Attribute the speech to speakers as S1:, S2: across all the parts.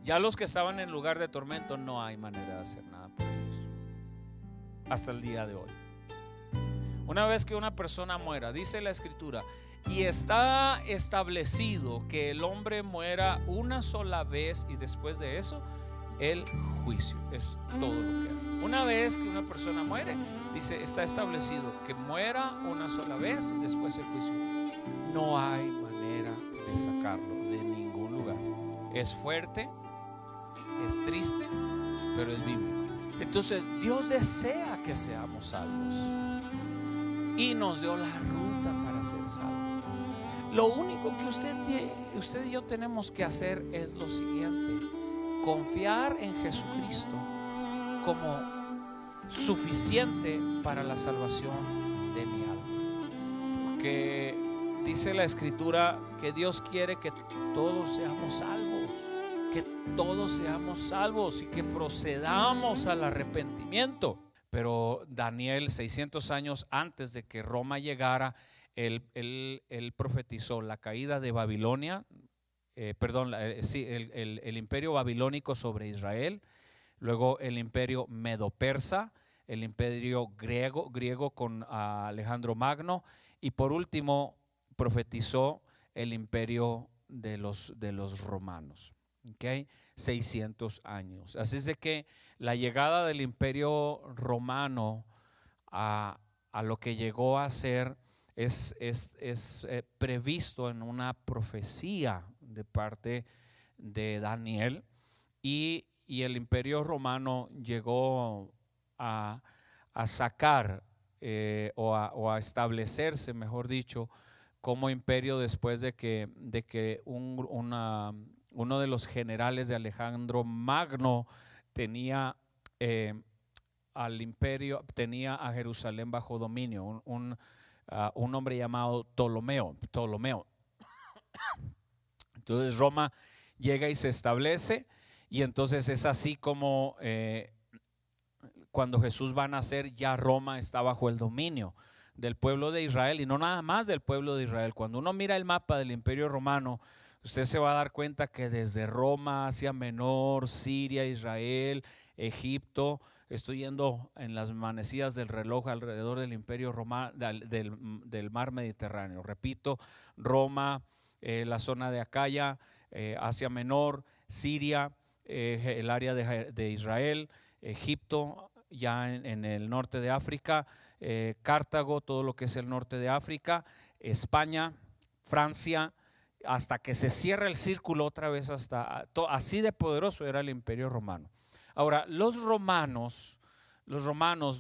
S1: Ya los que estaban en lugar de tormento, no hay manera de hacer nada por ellos hasta el día de hoy. Una vez que una persona muera, dice la escritura, y está establecido que el hombre muera una sola vez y después de eso el juicio. Es todo lo que hay. Una vez que una persona muere, dice, está establecido que muera una sola vez y después el juicio. No hay manera de sacarlo de ningún lugar. Es fuerte, es triste, pero es bíblico. Entonces Dios desea que seamos salvos y nos dio la ruta para ser salvos. Lo único que usted y yo tenemos que hacer es lo siguiente: confiar en Jesucristo como suficiente para la salvación de mi alma. Porque dice la escritura que Dios quiere que todos seamos salvos, que todos seamos salvos y que procedamos al arrepentimiento. Pero Daniel, 600 años antes de que Roma llegara, él profetizó la caída de Babilonia, el imperio babilónico sobre Israel, luego el imperio medo-persa, el imperio griego con Alejandro Magno, y por último profetizó el imperio de los romanos. ¿Okay? 600 años. Así es de que la llegada del imperio romano a lo que llegó a ser es previsto en una profecía de parte de Daniel, y el imperio romano llegó a sacar o a establecerse, mejor dicho, como imperio después de que uno de los generales de Alejandro Magno tenía al imperio, tenía a Jerusalén bajo dominio, un hombre llamado Ptolomeo. Entonces Roma llega y se establece, y entonces es así como cuando Jesús va a nacer, ya Roma está bajo el dominio del pueblo de Israel, y no nada más del pueblo de Israel. Cuando uno mira el mapa del imperio romano, usted se va a dar cuenta que desde Roma, Asia Menor, Siria, Israel, Egipto, estoy yendo en las manecillas del reloj alrededor del imperio romano, del mar Mediterráneo. Repito, Roma, la zona de Acaya, Asia Menor, Siria, el área de Israel, Egipto, ya en el norte de África, Cartago, todo lo que es el norte de África, España, Francia, hasta que se cierra el círculo otra vez, así de poderoso era el imperio romano. Ahora, los romanos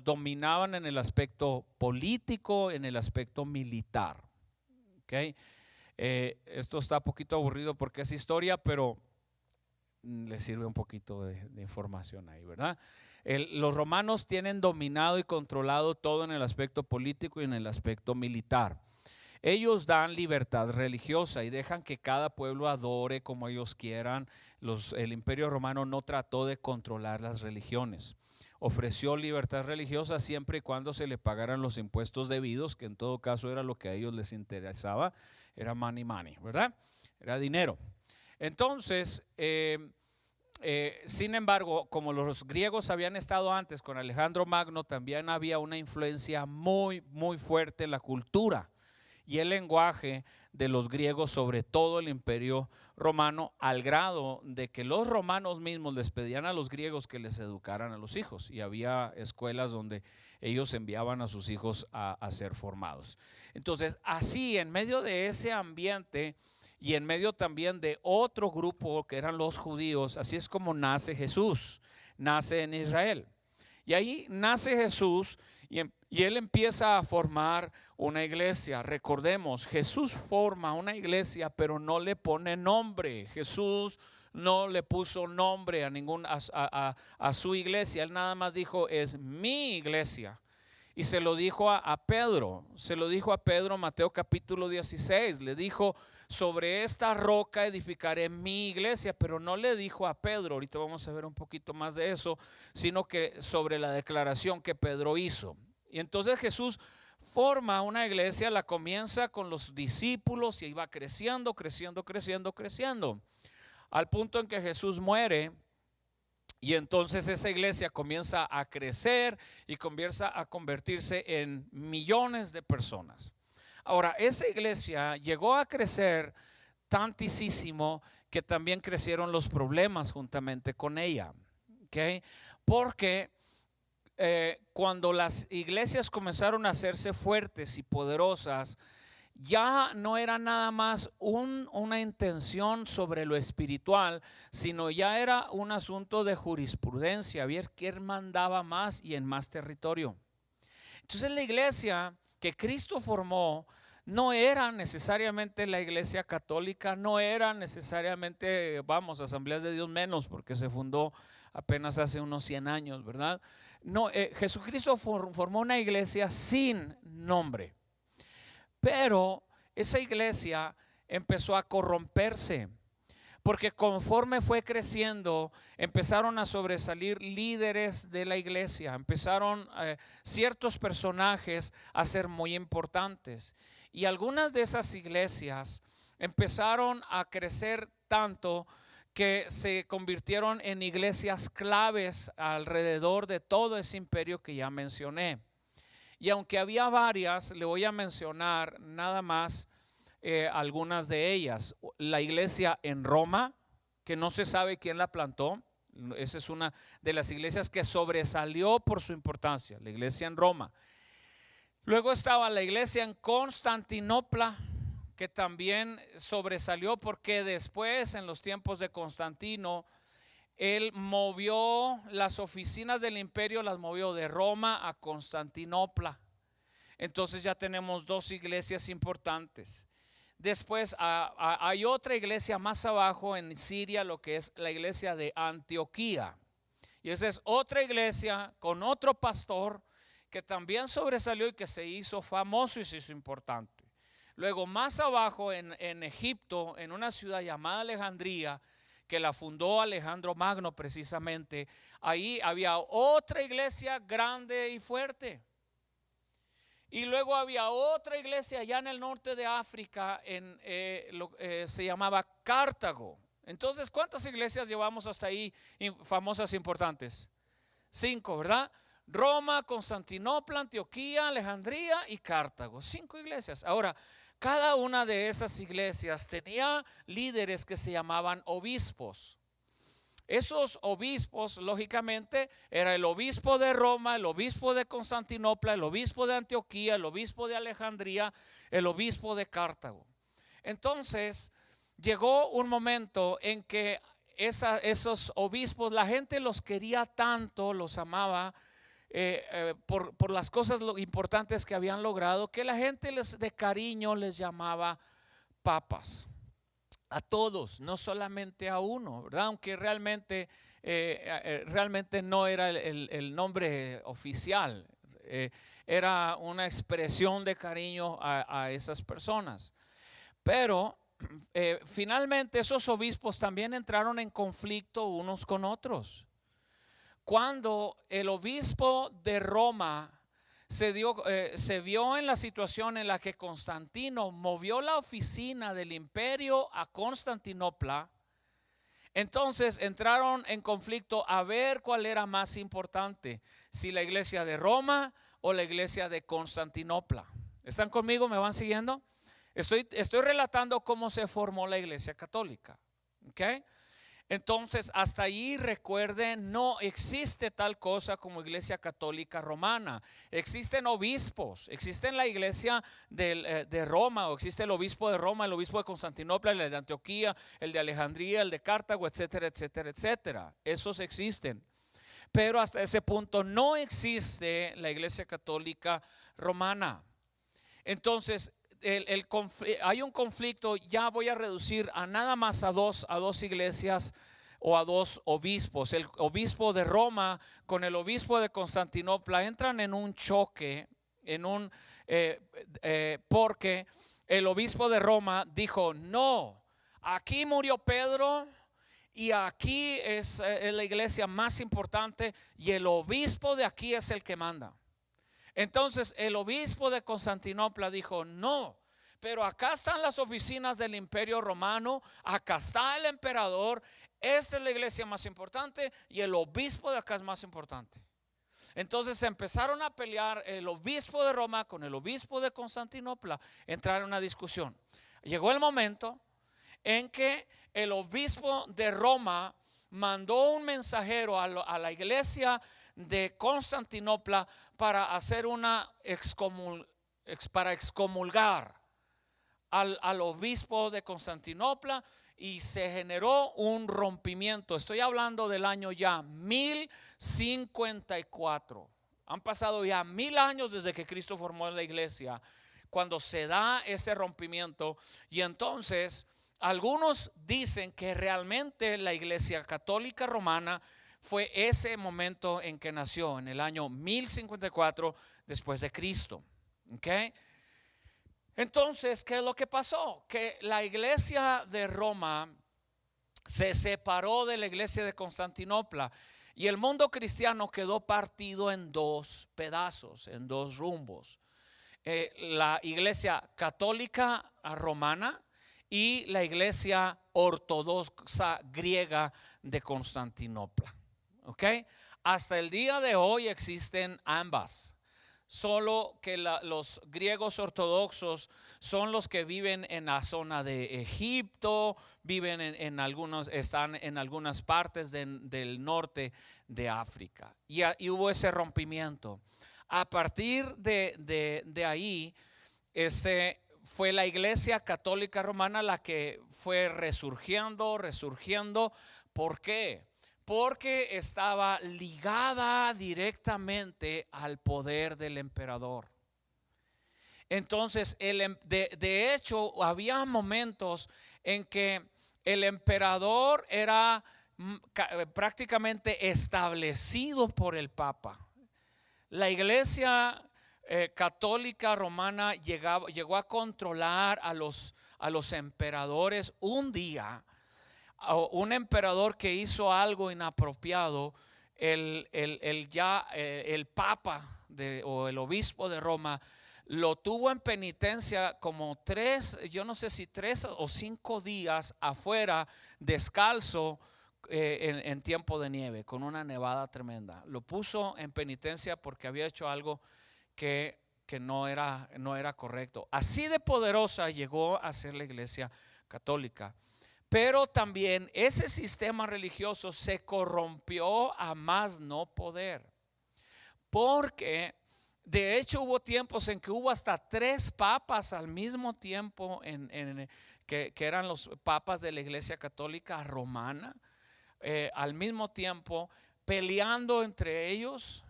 S1: dominaban en el aspecto político, en el aspecto militar. ¿Okay? Esto está un poquito aburrido porque es historia, pero le sirve un poquito de información ahí, ¿verdad? Los romanos tienen dominado y controlado todo en el aspecto político y en el aspecto militar. Ellos dan libertad religiosa y dejan que cada pueblo adore como ellos quieran. El imperio romano no trató de controlar las religiones. Ofreció libertad religiosa siempre y cuando se le pagaran los impuestos debidos, que en todo caso era lo que a ellos les interesaba, era money, ¿verdad? Era dinero. Entonces, sin embargo, como los griegos habían estado antes con Alejandro Magno, también había una influencia muy, muy fuerte en la cultura y el lenguaje de los griegos sobre todo el imperio romano, al grado de que los romanos mismos les pedían a los griegos que les educaran a los hijos, y había escuelas donde ellos enviaban a sus hijos a ser formados. Entonces, así en medio de ese ambiente y en medio también de otro grupo que eran los judíos, así es como nace Jesús, nace en Israel. Y ahí nace Jesús y él empieza a formar una iglesia. Recordemos, Jesús forma una iglesia, pero no le pone nombre. Jesús no le puso nombre a su iglesia. Él nada más dijo, es mi iglesia. Y se lo dijo a Pedro, Mateo capítulo 16, le dijo, sobre esta roca edificaré mi iglesia, pero no le dijo a Pedro, ahorita vamos a ver un poquito más de eso, sino que sobre la declaración que Pedro hizo. Y entonces Jesús forma una iglesia, la comienza con los discípulos y va creciendo. al punto en que Jesús muere. Y entonces esa iglesia comienza a crecer y comienza a convertirse en millones de personas. Ahora, esa iglesia llegó a crecer tantísimo que también crecieron los problemas juntamente con ella. ¿Okay? Porque cuando las iglesias comenzaron a hacerse fuertes y poderosas, ya no era nada más una intención sobre lo espiritual, sino ya era un asunto de jurisprudencia, ver quién mandaba más y en más territorio. Entonces la iglesia que Cristo formó no era necesariamente la iglesia católica, no era necesariamente, Asambleas de Dios menos, porque se fundó apenas hace unos 100 años, ¿verdad? No, Jesucristo formó una iglesia sin nombre. Pero esa iglesia empezó a corromperse, porque conforme fue creciendo, empezaron a sobresalir líderes de la iglesia, empezaron ciertos personajes a ser muy importantes. Y algunas de esas iglesias empezaron a crecer tanto que se convirtieron en iglesias claves alrededor de todo ese imperio que ya mencioné. Y aunque había varias, le voy a mencionar nada más algunas de ellas. La iglesia en Roma, que no se sabe quién la plantó. Esa es una de las iglesias que sobresalió por su importancia, la iglesia en Roma. Luego estaba la iglesia en Constantinopla, que también sobresalió porque después, en los tiempos de Constantino, él movió las oficinas del imperio, las movió de Roma a Constantinopla. Entonces ya tenemos dos iglesias importantes. Después hay otra iglesia más abajo en Siria, lo que es la iglesia de Antioquía. Y esa es otra iglesia con otro pastor que también sobresalió y que se hizo famoso y se hizo importante. Luego más abajo en Egipto, en una ciudad llamada Alejandría, que la fundó Alejandro Magno precisamente, ahí había otra iglesia grande y fuerte. Y luego había otra iglesia allá en el norte de África, se llamaba Cartago. Entonces, ¿cuántas iglesias llevamos hasta ahí famosas e importantes? 5, ¿verdad? Roma, Constantinopla, Antioquía, Alejandría y Cartago. 5 iglesias. Ahora, cada una de esas iglesias tenía líderes que se llamaban obispos. Esos obispos, lógicamente, era el obispo de Roma, el obispo de Constantinopla, el obispo de Antioquía, el obispo de Alejandría, el obispo de Cartago. Entonces, llegó un momento en que esos obispos, la gente los quería tanto, los amaba, por las cosas importantes que habían logrado, que la gente de cariño les llamaba papas. A todos, no solamente a uno, ¿verdad? Aunque realmente no era el nombre oficial, era una expresión de cariño a esas personas. Pero finalmente esos obispos también entraron en conflicto unos con otros. Cuando el obispo de Roma se vio en la situación en la que Constantino movió la oficina del imperio a Constantinopla, entonces entraron en conflicto a ver cuál era más importante, si la iglesia de Roma o la iglesia de Constantinopla. ¿Están conmigo? ¿Me van siguiendo? Estoy relatando cómo se formó la iglesia católica. ¿Okay? Entonces, hasta allí recuerden, no existe tal cosa como iglesia católica romana. Existen obispos, existe la iglesia de Roma, o existe el obispo de Roma, el obispo de Constantinopla, el de Antioquía, el de Alejandría, el de Cartago, etcétera, etcétera, etcétera. Esos existen. Pero hasta ese punto no existe la iglesia católica romana. Entonces, hay un conflicto. Ya voy a reducir a nada más a dos iglesias o a dos obispos. El obispo de Roma con el obispo de Constantinopla entran en un choque, porque el obispo de Roma dijo: no, aquí murió Pedro y aquí es la iglesia más importante y el obispo de aquí es el que manda. Entonces el obispo de Constantinopla dijo: no, pero acá están las oficinas del Imperio Romano, acá está el emperador, esta es la iglesia más importante y el obispo de acá es más importante. Entonces empezaron a pelear el obispo de Roma con el obispo de Constantinopla, entrar en una discusión. Llegó el momento en que el obispo de Roma mandó un mensajero a la iglesia de Constantinopla para hacer para excomulgar al obispo de Constantinopla, y se generó un rompimiento. Estoy hablando del año ya 1054. Han pasado ya 1000 años desde que Cristo formó la iglesia, cuando se da ese rompimiento. Y entonces algunos dicen que realmente la iglesia católica romana fue ese momento en que nació, en el año 1054 después de Cristo. ¿Okay? Entonces, ¿qué es lo que pasó? Que la iglesia de Roma se separó de la iglesia de Constantinopla y el mundo cristiano quedó partido en dos pedazos, en dos rumbos. La iglesia católica romana y la iglesia ortodoxa griega de Constantinopla. ¿Ok? Hasta el día de hoy existen ambas. Solo que los griegos ortodoxos son los que viven en la zona de Egipto, viven están en algunas partes del norte de África. Y hubo ese rompimiento. A partir de ahí, fue la iglesia católica romana la que fue resurgiendo. ¿Por qué? Porque estaba ligada directamente al poder del emperador. Entonces, de hecho, había momentos en que el emperador era prácticamente establecido por el Papa. La iglesia católica romana llegó a controlar a los emperadores. Un día, un emperador que hizo algo inapropiado, el Papa o el obispo de Roma lo tuvo en penitencia como 3 o 5 días afuera, descalzo, en tiempo de nieve, con una nevada tremenda. Lo puso en penitencia porque había hecho algo que no era correcto. Así de poderosa llegó a ser la iglesia católica. Pero también ese sistema religioso se corrompió a más no poder, porque de hecho hubo tiempos en que hubo hasta 3 papas al mismo tiempo que eran los papas de la iglesia católica romana, al mismo tiempo peleando entre ellos,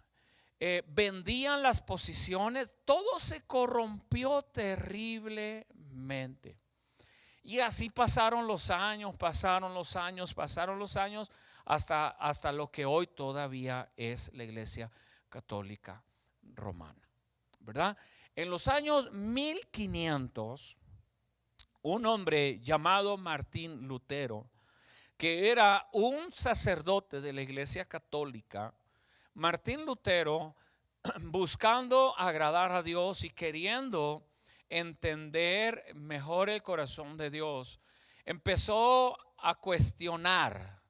S1: vendían las posiciones. Todo se corrompió terriblemente. Y así pasaron los años, hasta lo que hoy todavía es la iglesia católica romana, ¿verdad? En los años 1500, un hombre llamado Martín Lutero, que era un sacerdote de la iglesia católica, Martín Lutero, buscando agradar a Dios y queriendo entender mejor el corazón de Dios, empezó a cuestionar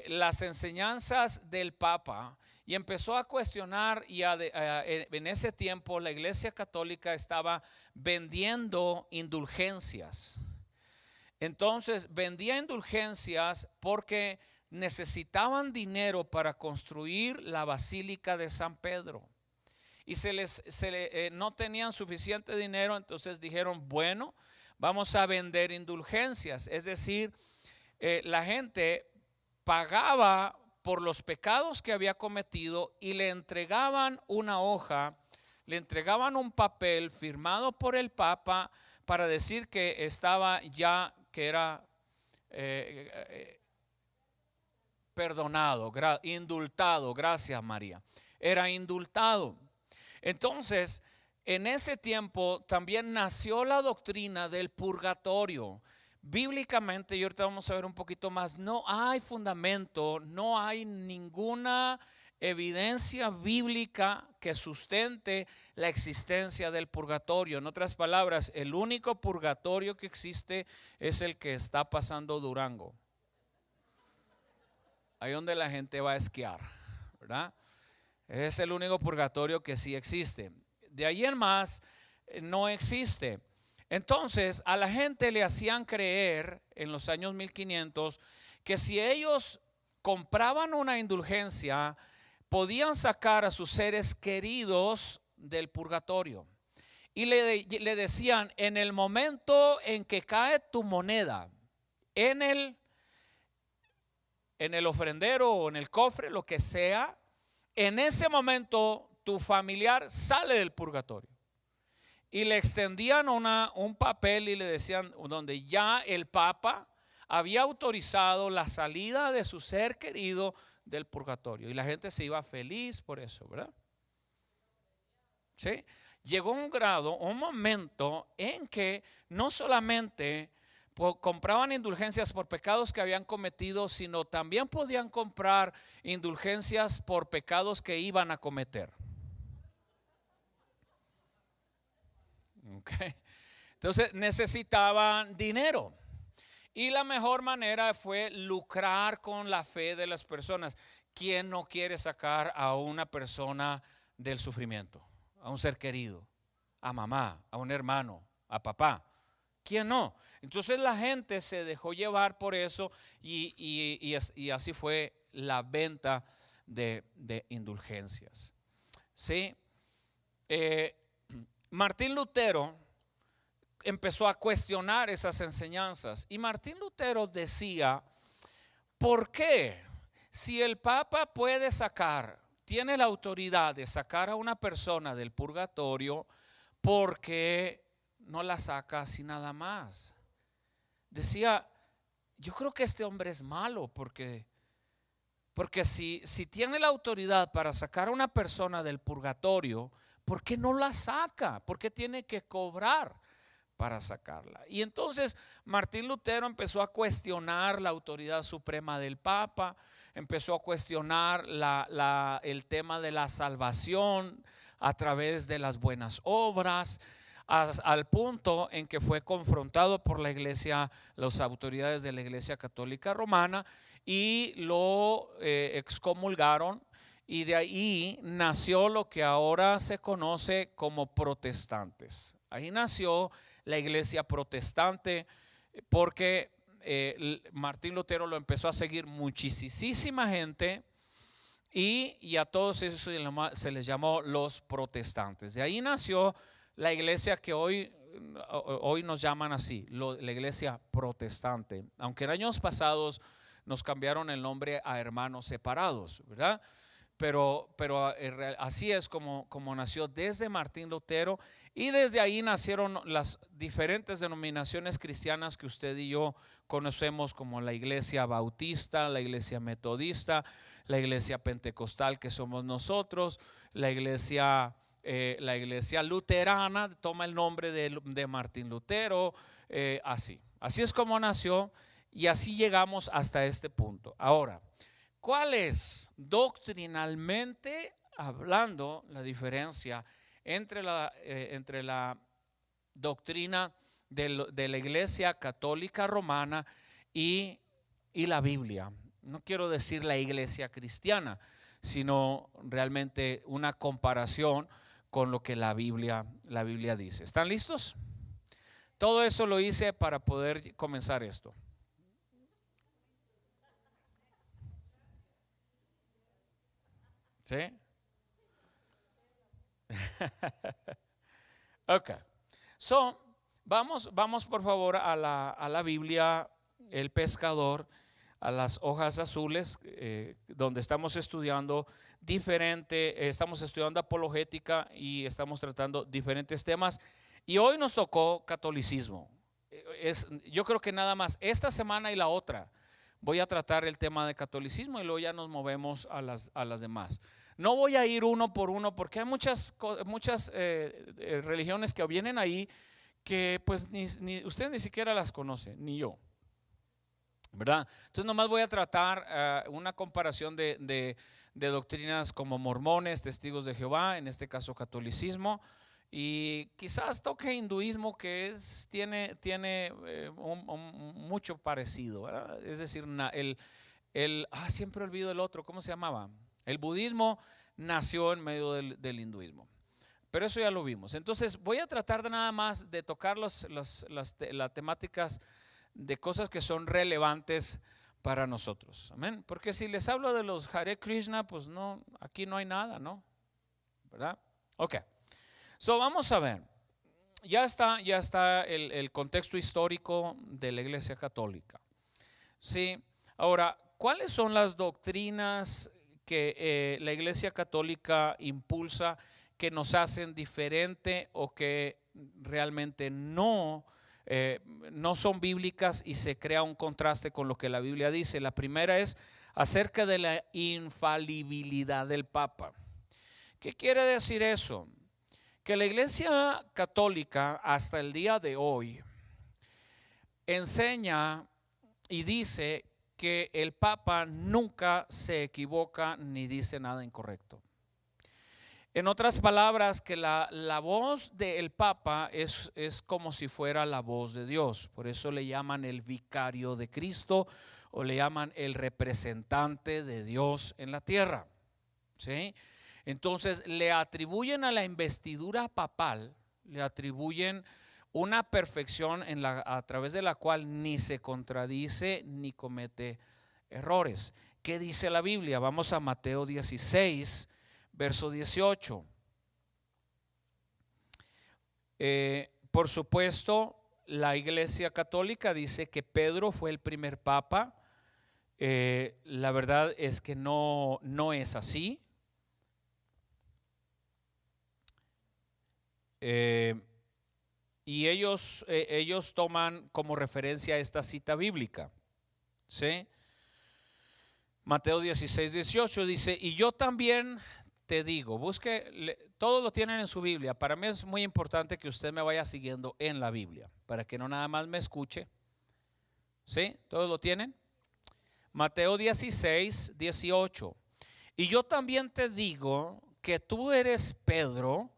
S1: las enseñanzas del Papa, y empezó a cuestionar. Y en ese tiempo la iglesia católica estaba vendiendo indulgencias. Entonces vendía indulgencias porque necesitaban dinero para construir la Basílica de San Pedro. Y no tenían suficiente dinero, entonces dijeron, bueno, vamos a vender indulgencias. Es decir, la gente pagaba por los pecados que había cometido y le entregaban una hoja, le entregaban un papel firmado por el Papa para decir que estaba ya, que era perdonado, indultado. Gracias, María. Era indultado. Entonces, en ese tiempo también nació la doctrina del purgatorio. Bíblicamente, y ahorita vamos a ver un poquito más, no hay fundamento, no hay ninguna evidencia bíblica que sustente la existencia del purgatorio. En otras palabras, el único purgatorio que existe es el que está pasando Durango, ahí donde la gente va a esquiar, ¿verdad? Es el único purgatorio que sí existe. De ahí en más no existe. Entonces a la gente le hacían creer en los años 1500 que si ellos compraban una indulgencia, podían sacar a sus seres queridos del purgatorio. Y le decían: en el momento en que cae tu moneda en el ofrendero o en el cofre, lo que sea, en ese momento tu familiar sale del purgatorio. Y le extendían un papel y le decían, donde ya el Papa había autorizado la salida de su ser querido del purgatorio. Y la gente se iba feliz por eso, ¿verdad? ¿Sí? Llegó un grado, un momento en que no solamente compraban indulgencias por pecados que habían cometido, sino también podían comprar indulgencias por pecados que iban a cometer. Okay. Entonces necesitaban dinero. Y la mejor manera fue lucrar con la fe de las personas. ¿Quién no quiere sacar a una persona del sufrimiento? A un ser querido, a mamá, a un hermano, a papá. ¿Quién no? Entonces la gente se dejó llevar por eso y así fue la venta de indulgencias. ¿Sí? Martín Lutero empezó a cuestionar esas enseñanzas. Y Martín Lutero decía: ¿por qué? Si el Papa puede tiene la autoridad de sacar a una persona del purgatorio, ¿por qué no la saca así nada más? Decía: yo creo que este hombre es malo, porque si tiene la autoridad para sacar a una persona del purgatorio, ¿por qué no la saca? ¿Por qué tiene que cobrar para sacarla? Y entonces Martín Lutero empezó a cuestionar la autoridad suprema del Papa, empezó a cuestionar el tema de la salvación a través de las buenas obras, al punto en que fue confrontado por la iglesia, las autoridades de la Iglesia Católica Romana, y lo excomulgaron. Y de ahí nació lo que ahora se conoce como protestantes. Ahí nació la iglesia protestante, porque Martín Lutero lo empezó a seguir muchísima gente, y a todos esos se les llamó los protestantes. De ahí nació la iglesia que hoy nos llaman así, la iglesia protestante, aunque en años pasados nos cambiaron el nombre a hermanos separados, ¿verdad? Pero así es como nació desde Martín Lutero, y desde ahí nacieron las diferentes denominaciones cristianas que usted y yo conocemos, como la iglesia bautista, la iglesia metodista, la iglesia pentecostal, que somos nosotros, la iglesia luterana, toma el nombre de Martín Lutero, así es como nació, y así llegamos hasta este punto. Ahora, ¿cuál es doctrinalmente hablando la diferencia entre la doctrina de la Iglesia Católica Romana y la Biblia? No quiero decir la iglesia cristiana, sino realmente una comparación con lo que la Biblia dice. ¿Están listos? Todo eso lo hice para poder comenzar esto. ¿Sí? Ok. So, vamos por favor a la Biblia, El Pescador, a las hojas azules, donde estamos estudiando estamos estudiando apologética y estamos tratando diferentes temas. Y hoy nos tocó catolicismo. Yo creo que nada más esta semana y la otra voy a tratar el tema de catolicismo, y luego ya nos movemos a las demás. No voy a ir uno por uno, porque hay muchas religiones que vienen ahí que pues usted ni siquiera las conoce, ni yo. ¿verdad? Entonces nomás voy a tratar una comparación de doctrinas como mormones, testigos de Jehová, en este caso catolicismo, y quizás toque hinduismo, que tiene mucho parecido, ¿verdad? Es decir, siempre olvido el otro, ¿cómo se llamaba? El budismo nació en medio del hinduismo, pero eso ya lo vimos. Entonces voy a tratar de nada más de tocar las temáticas de cosas que son relevantes para nosotros. Amén. Porque si les hablo de los Hare Krishna, pues no, aquí no hay nada, ¿no? ¿Verdad? Ok. So vamos a ver. Ya está el contexto histórico de la Iglesia Católica. Sí. Ahora, ¿cuáles son las doctrinas que la Iglesia Católica impulsa que nos hacen diferente o que realmente no son bíblicas y se crea un contraste con lo que la Biblia dice? La primera es acerca de la infalibilidad del Papa. ¿Qué quiere decir eso? Que la Iglesia Católica hasta el día de hoy enseña y dice que el Papa nunca se equivoca ni dice nada incorrecto. En otras palabras, que la voz del Papa es como si fuera la voz de Dios. Por eso le llaman el vicario de Cristo o le llaman el representante de Dios en la tierra. ¿Sí? Entonces le atribuyen a la investidura papal, le atribuyen una perfección a través de la cual ni se contradice ni comete errores. ¿Qué dice la Biblia? Vamos a Mateo 16, verso 18. Por supuesto, la Iglesia Católica dice que Pedro fue el primer papa. La verdad es que no es así. Y ellos toman como referencia esta cita bíblica. ¿Sí? Mateo 16, 18 dice: y yo también te digo, busque, todo lo tienen en su Biblia. Para mí es muy importante que usted me vaya siguiendo en la Biblia, para que no nada más me escuche. ¿Sí? ¿Todos lo tienen? Mateo 16, 18. Y yo también te digo que tú eres Pedro,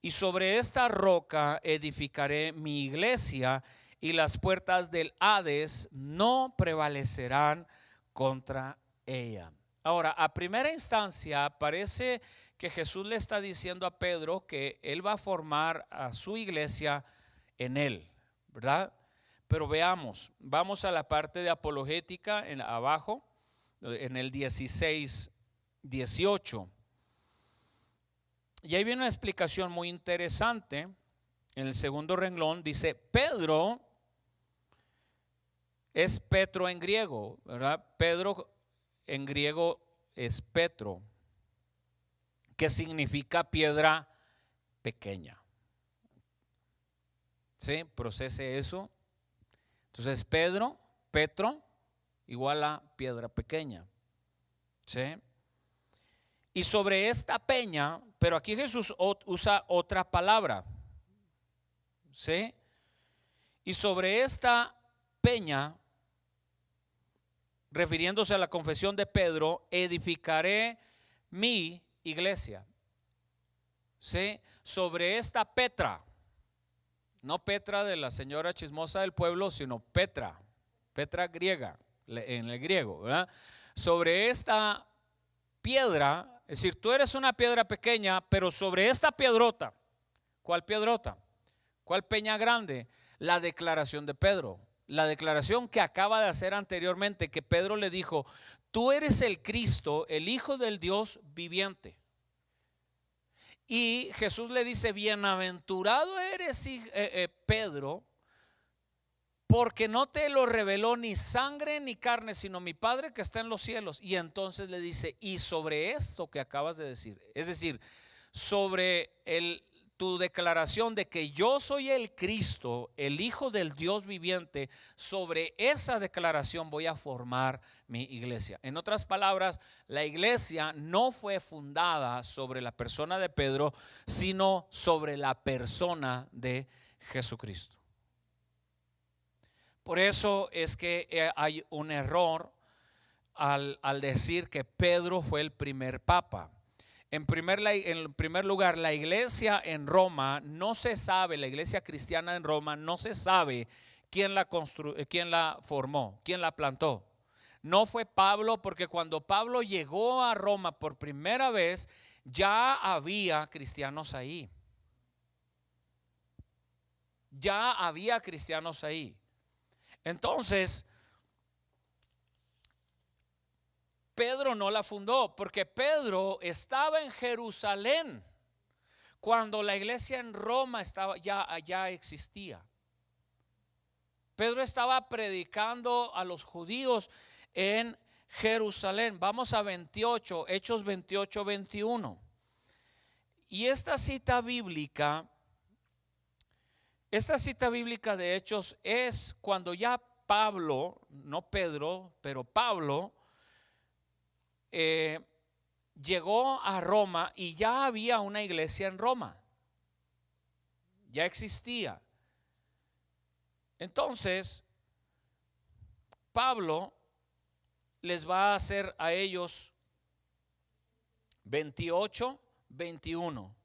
S1: y sobre esta roca edificaré mi iglesia, y las puertas del Hades no prevalecerán contra ella. Ahora, a primera instancia parece que Jesús le está diciendo a Pedro que él va a formar a su iglesia en él, ¿verdad? Pero veamos, vamos a la parte de apologética abajo, en el 16, 18. Y ahí viene una explicación muy interesante. En el segundo renglón dice: Pedro es Petro en griego, ¿verdad? Pedro en griego es Petro, que significa piedra pequeña. ¿Sí? Procese eso. Entonces Petro igual a piedra pequeña. ¿Sí? Y sobre esta peña, pero aquí Jesús usa otra palabra. ¿Sí? Y sobre esta peña, refiriéndose a la confesión de Pedro, edificaré mi iglesia. ¿Sí? Sobre esta Petra, no Petra de la señora chismosa del pueblo, sino Petra griega, en el griego, ¿verdad? Sobre esta piedra, es decir, tú eres una piedra pequeña, pero sobre esta piedrota. ¿Cuál piedrota? ¿Cuál peña grande? La declaración de Pedro. La declaración que acaba de hacer anteriormente, que Pedro le dijo: tú eres el Cristo, el Hijo del Dios viviente. Y Jesús le dice: bienaventurado eres, Pedro, porque no te lo reveló ni sangre ni carne, sino mi Padre que está en los cielos. Y entonces le dice: y sobre esto que acabas de decir, es decir, sobre tu declaración de que yo soy el Cristo, el Hijo del Dios viviente, sobre esa declaración voy a formar mi iglesia. En otras palabras, la iglesia no fue fundada sobre la persona de Pedro, sino sobre la persona de Jesucristo. Por eso es que hay un error al decir que Pedro fue el primer papa. En primer lugar, la iglesia en Roma no se sabe, la iglesia cristiana en Roma no se sabe quién la formó, quién la plantó. No fue Pablo, porque cuando Pablo llegó a Roma por primera vez, ya había cristianos ahí. Ya había cristianos ahí. Entonces, Pedro no la fundó, porque Pedro estaba en Jerusalén cuando la iglesia en Roma ya existía. Pedro estaba predicando a los judíos en Jerusalén. Vamos a Hechos 28, 21. Y esta cita bíblica de Hechos es cuando ya Pablo, no Pedro, pero Pablo llegó a Roma y ya había una iglesia en Roma. Ya existía. Entonces, Pablo les va a hacer a ellos 28, 21.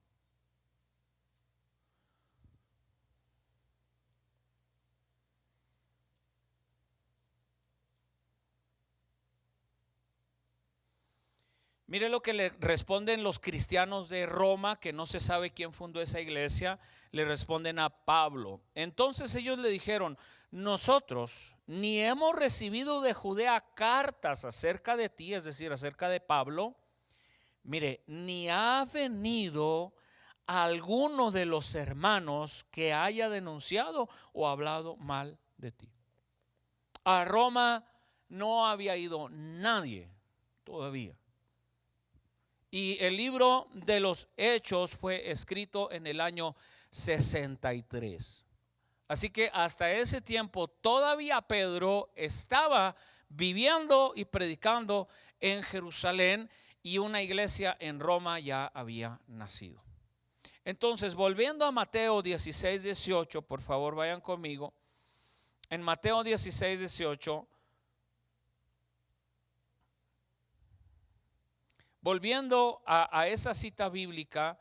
S1: Mire lo que le responden los cristianos de Roma, que no se sabe quién fundó esa iglesia. Le responden a Pablo. Entonces ellos le dijeron: nosotros ni hemos recibido de Judea cartas acerca de ti, es decir, acerca de Pablo. Mire, ni ha venido alguno de los hermanos que haya denunciado o hablado mal de ti. A Roma no había ido nadie todavía. Y el libro de los Hechos fue escrito en el año 63. Así que hasta ese tiempo todavía Pedro estaba viviendo y predicando en Jerusalén, y una iglesia en Roma ya había nacido. Entonces, volviendo a Mateo 16, 18, por favor vayan conmigo. En Mateo 16, 18, volviendo a esa cita bíblica,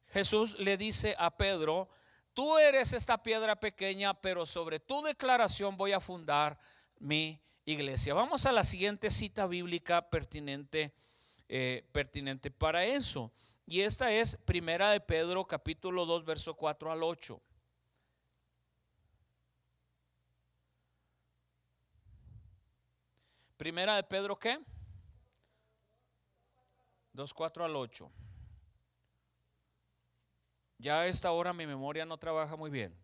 S1: Jesús le dice a Pedro: tú eres esta piedra pequeña, pero sobre tu declaración voy a fundar mi iglesia. Vamos a la siguiente cita bíblica pertinente para eso. Y esta es Primera de Pedro, capítulo 2, verso 4 al 8. Primera de Pedro, ¿qué? 2, 4 al 8. Ya a esta hora mi memoria no trabaja muy bien.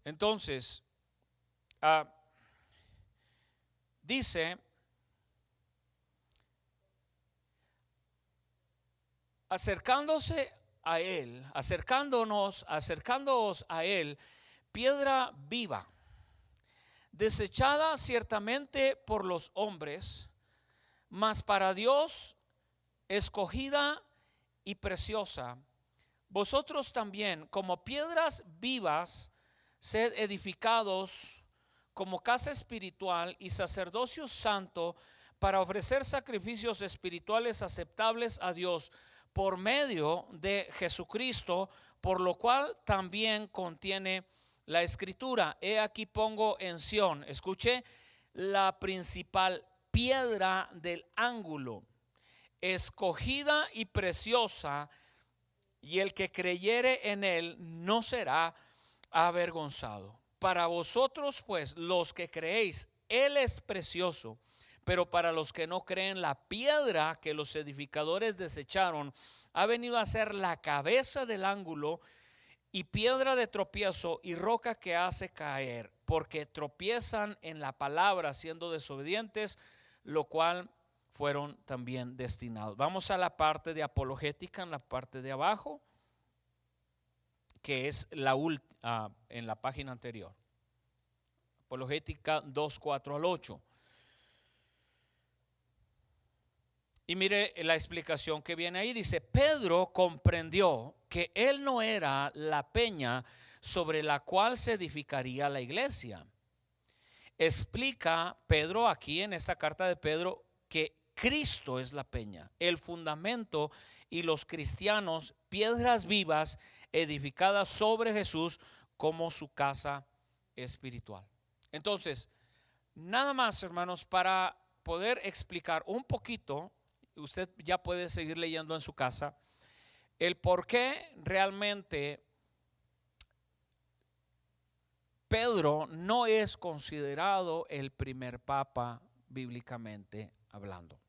S1: Entonces, dice: acercándoos a él, piedra viva, desechada ciertamente por los hombres, mas para Dios escogida y preciosa. Vosotros también, como piedras vivas, sed edificados como casa espiritual y sacerdocio santo, para ofrecer sacrificios espirituales aceptables a Dios por medio de Jesucristo, por lo cual también contiene la escritura: he aquí pongo en Sión, escuche, la principal piedra del ángulo, escogida y preciosa, y el que creyere en él no será avergonzado. Para vosotros pues, los que creéis, él es precioso, pero para los que no creen, la piedra que los edificadores desecharon ha venido a ser la cabeza del ángulo, y piedra de tropiezo y roca que hace caer, porque tropiezan en la palabra siendo desobedientes, lo cual fueron también destinados. Vamos a la parte de apologética, en la parte de abajo, que es en la página anterior. Apologética 2, 4 al 8. Y mire la explicación que viene ahí. Dice, Pedro comprendió que él no era la peña sobre la cual se edificaría la iglesia. Explica Pedro aquí en esta carta de Pedro que Cristo es la peña, el fundamento, y los cristianos piedras vivas edificadas sobre Jesús como su casa espiritual. Entonces, nada más, hermanos, para poder explicar un poquito, usted ya puede seguir leyendo en su casa, el por qué realmente Pedro no es considerado el primer papa bíblicamente hablando.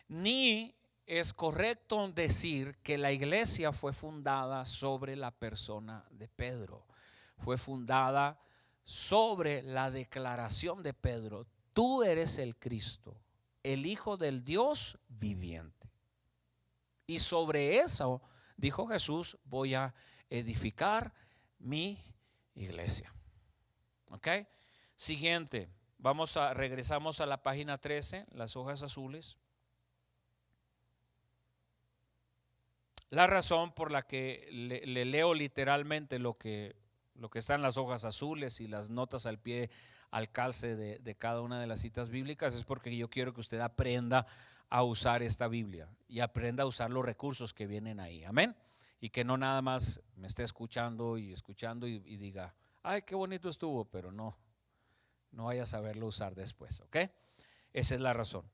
S1: Ni es correcto decir que la iglesia fue fundada sobre la persona de Pedro. Fue fundada sobre la declaración de Pedro: tú eres el Cristo, el Hijo del Dios viviente. Y sobre eso dijo Jesús: voy a edificar mi iglesia. Ok, siguiente, regresamos a la página 13, las hojas azules. La razón por la que le leo literalmente lo que está en las hojas azules y las notas al pie, al calce de cada una de las citas bíblicas, es porque yo quiero que usted aprenda a usar esta Biblia y aprenda a usar los recursos que vienen ahí. Amén. Y que no nada más me esté escuchando y diga: ay, qué bonito estuvo, pero no vaya a saberlo usar después. Ok, esa es la razón.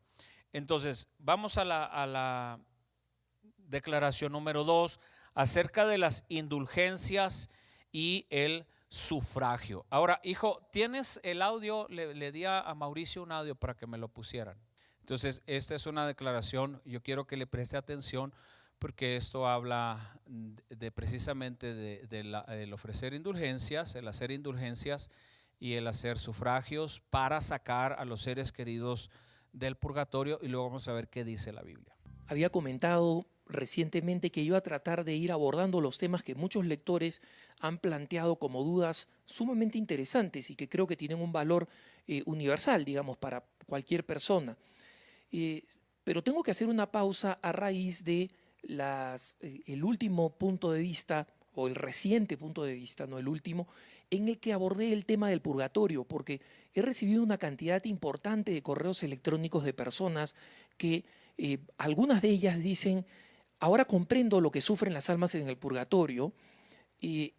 S1: Entonces vamos a la declaración número 2 acerca de las indulgencias y el sufragio. Ahora, hijo, ¿tienes el audio? Le di a Mauricio un audio para que me lo pusieran. Entonces, esta es una declaración, yo quiero que le preste atención, porque esto habla precisamente del ofrecer indulgencias, el hacer indulgencias y el hacer sufragios para sacar a los seres queridos del purgatorio, y luego vamos a ver qué dice la Biblia.
S2: Había comentado recientemente que iba a tratar de ir abordando los temas que muchos lectores han planteado como dudas sumamente interesantes y que creo que tienen un valor universal, digamos, para cualquier persona. Pero tengo que hacer una pausa a raíz de el último punto de vista, o el reciente punto de vista, no el último, en el que abordé el tema del purgatorio, porque he recibido una cantidad importante de correos electrónicos de personas que algunas de ellas dicen: ahora comprendo lo que sufren las almas en el purgatorio y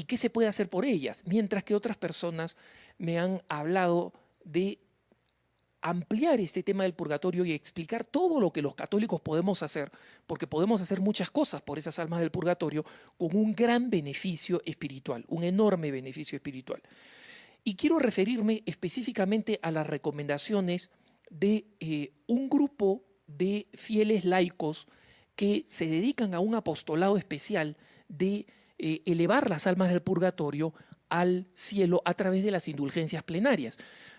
S2: qué se puede hacer por ellas, mientras que otras personas me han hablado de ampliar este tema del purgatorio y explicar todo lo que los católicos podemos hacer, porque podemos hacer muchas cosas por esas almas del purgatorio con un gran beneficio espiritual, un enorme beneficio espiritual. Y quiero referirme específicamente a las recomendaciones de un grupo de fieles laicos que se dedican a un apostolado especial de elevar las almas del purgatorio al cielo a través de las indulgencias plenarias.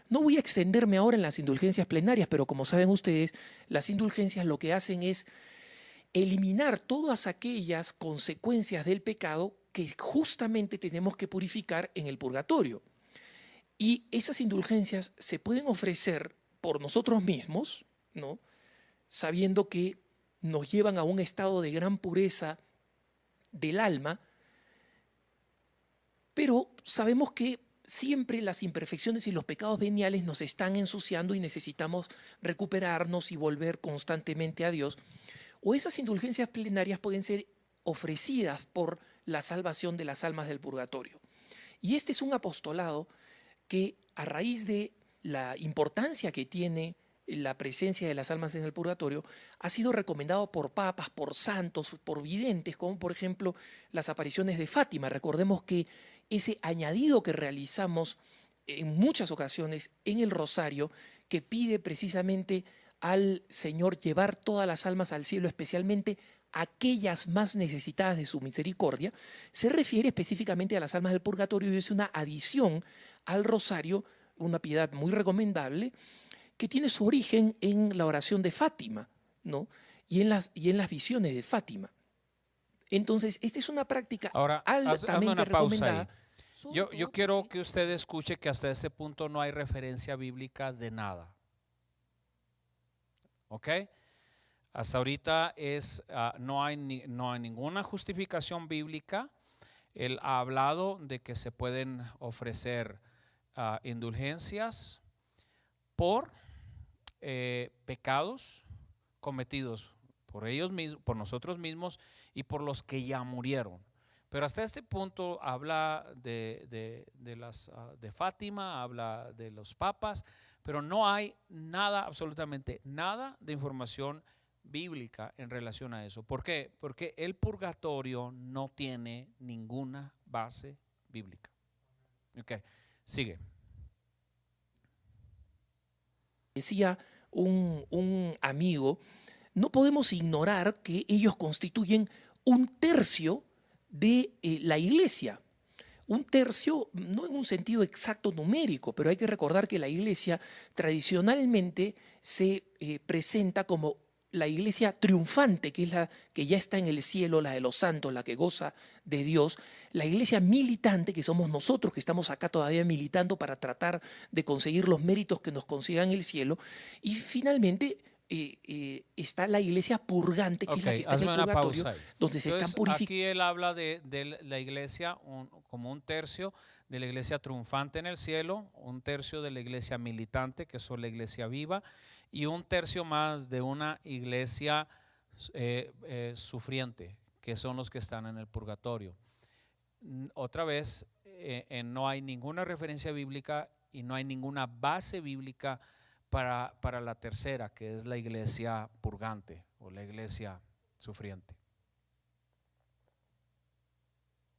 S2: No voy a extenderme ahora en las indulgencias plenarias, pero como saben ustedes, las indulgencias lo que hacen es eliminar todas aquellas consecuencias del pecado que justamente tenemos que purificar en el purgatorio. Y esas indulgencias se pueden ofrecer por nosotros mismos, ¿no?, sabiendo que nos llevan a un estado de gran pureza del alma, pero sabemos que siempre las imperfecciones y los pecados veniales nos están ensuciando y necesitamos recuperarnos y volver constantemente a Dios. O esas indulgencias plenarias pueden ser ofrecidas por la salvación de las almas del purgatorio. Y este es un apostolado que, a raíz de la importancia que tiene la presencia de las almas en el purgatorio, ha sido recomendado por papas, por santos, por videntes, como por ejemplo las apariciones de Fátima. Recordemos que ese añadido que realizamos en muchas ocasiones en el rosario, que pide precisamente al Señor llevar todas las almas al cielo, especialmente aquellas más necesitadas de su misericordia, se refiere específicamente a las almas del purgatorio y es una adición al rosario, una piedad muy recomendable, que tiene su origen en la oración de Fátima, ¿no?, y en las visiones de Fátima. Entonces, esta es una práctica altamente recomendada.
S1: Yo quiero que usted escuche que hasta este punto no hay referencia bíblica de nada. ¿ok? Hasta ahorita no hay ninguna justificación bíblica. Él ha hablado de que se pueden ofrecer indulgencias por pecados cometidos por ellos mismos, por nosotros mismos y por los que ya murieron. Pero hasta este punto habla de Fátima, habla de los papas, pero no hay nada, absolutamente nada de información bíblica en relación a eso. ¿Por qué? Porque el purgatorio no tiene ninguna base bíblica. Ok, sigue.
S2: Decía un amigo, no podemos ignorar que ellos constituyen un tercio de la iglesia. Un tercio, no en un sentido exacto numérico, pero hay que recordar que la iglesia tradicionalmente se presenta como la iglesia triunfante, que es la que ya está en el cielo, la de los santos, la que goza de Dios, la iglesia militante, que somos nosotros, que estamos acá todavía militando para tratar de conseguir los méritos que nos consigan el cielo, y finalmente está la iglesia purgante, que es la que está en el purgatorio, donde se están purificando.
S1: Aquí él habla de la iglesia como un tercio de la iglesia triunfante en el cielo, un tercio de la iglesia militante, que es la iglesia viva, y un tercio más de una iglesia sufriente, que son los que están en el purgatorio. Otra vez, no hay ninguna referencia bíblica y no hay ninguna base bíblica para la tercera, que es la iglesia purgante o la iglesia sufriente.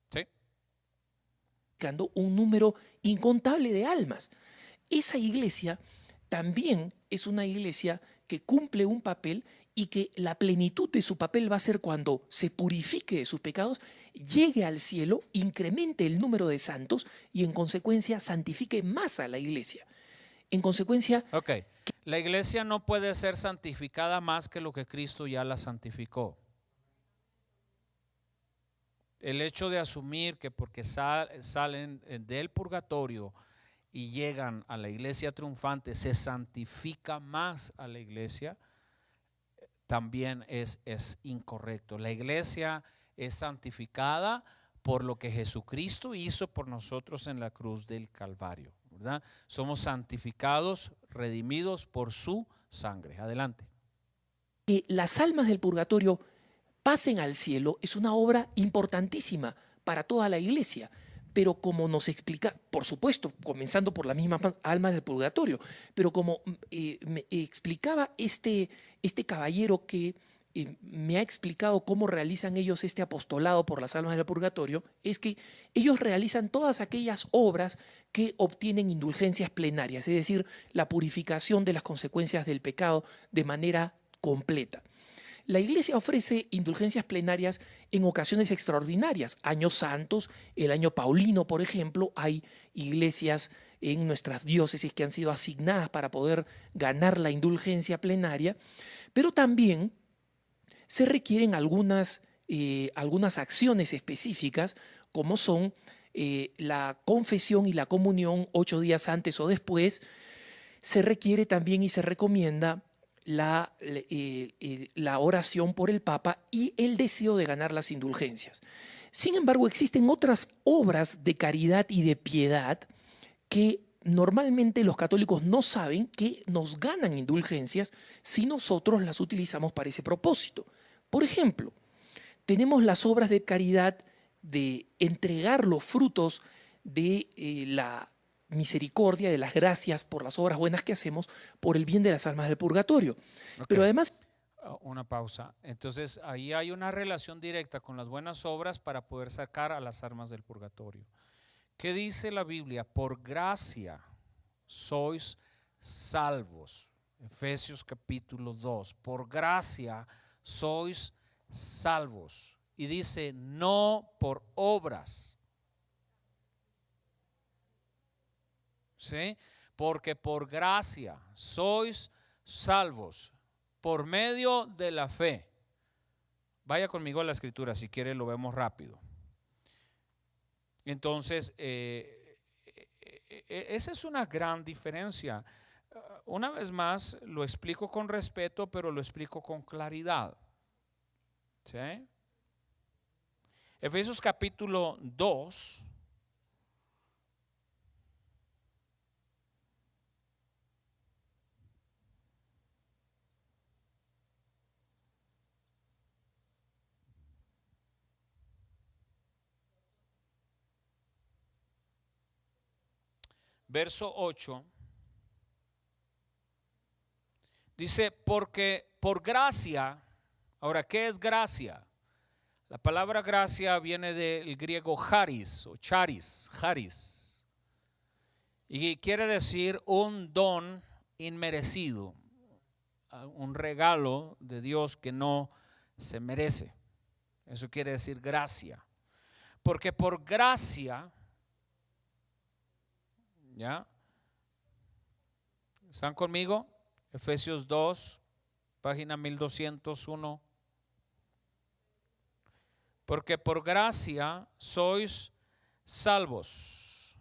S1: ¿Sí?
S2: Un número incontable de almas. Esa iglesia también es una iglesia que cumple un papel y que la plenitud de su papel va a ser cuando se purifique de sus pecados, llegue al cielo, incremente el número de santos y en consecuencia santifique más a la iglesia. En consecuencia,
S1: la iglesia no puede ser santificada más que lo que Cristo ya la santificó. El hecho de asumir que porque salen del purgatorio y llegan a la iglesia triunfante se santifica más a la iglesia, también es incorrecto. La iglesia es santificada por lo que Jesucristo hizo por nosotros en la cruz del Calvario, ¿verdad? Somos santificados, redimidos por su sangre. Adelante.
S2: Que las almas del purgatorio pasen al cielo es una obra importantísima para toda la iglesia, pero como nos explica, por supuesto, comenzando por las mismas almas del purgatorio, pero como me explicaba este caballero que me ha explicado cómo realizan ellos este apostolado por las almas del purgatorio, es que ellos realizan todas aquellas obras que obtienen indulgencias plenarias, es decir, la purificación de las consecuencias del pecado de manera completa. La iglesia ofrece indulgencias plenarias en ocasiones extraordinarias, años santos, el año paulino, por ejemplo. Hay iglesias en nuestras diócesis que han sido asignadas para poder ganar la indulgencia plenaria, pero también se requieren algunas acciones específicas, como son la confesión y la comunión 8 días antes o después. Se requiere también y se recomienda la oración por el Papa y el deseo de ganar las indulgencias. Sin embargo, existen otras obras de caridad y de piedad que normalmente los católicos no saben que nos ganan indulgencias si nosotros las utilizamos para ese propósito. Por ejemplo, tenemos las obras de caridad de entregar los frutos de la misericordia, de las gracias por las obras buenas que hacemos por el bien de las almas del purgatorio. Pero además...
S1: Una pausa. Entonces, ahí hay una relación directa con las buenas obras para poder sacar a las almas del purgatorio. ¿Qué dice la Biblia? Por gracia sois salvos. Efesios capítulo 2. Por gracia sois salvos. Y dice, no por obras. ¿Sí? Porque por gracia sois salvos por medio de la fe. Vaya conmigo a la escritura, si quiere lo vemos rápido. Entonces, esa es una gran diferencia. una vez más, lo explico con respeto, pero lo explico con claridad. ¿Sí? Efesios capítulo 2. Verso 8. Dice, porque por gracia, ahora, ¿qué es gracia? La palabra gracia viene del griego charis o charis, y quiere decir un don inmerecido, un regalo de Dios que no se merece. Eso quiere decir gracia. Porque por gracia, ¿ya? ¿Están conmigo? Efesios 2, página 1201. Porque por gracia sois salvos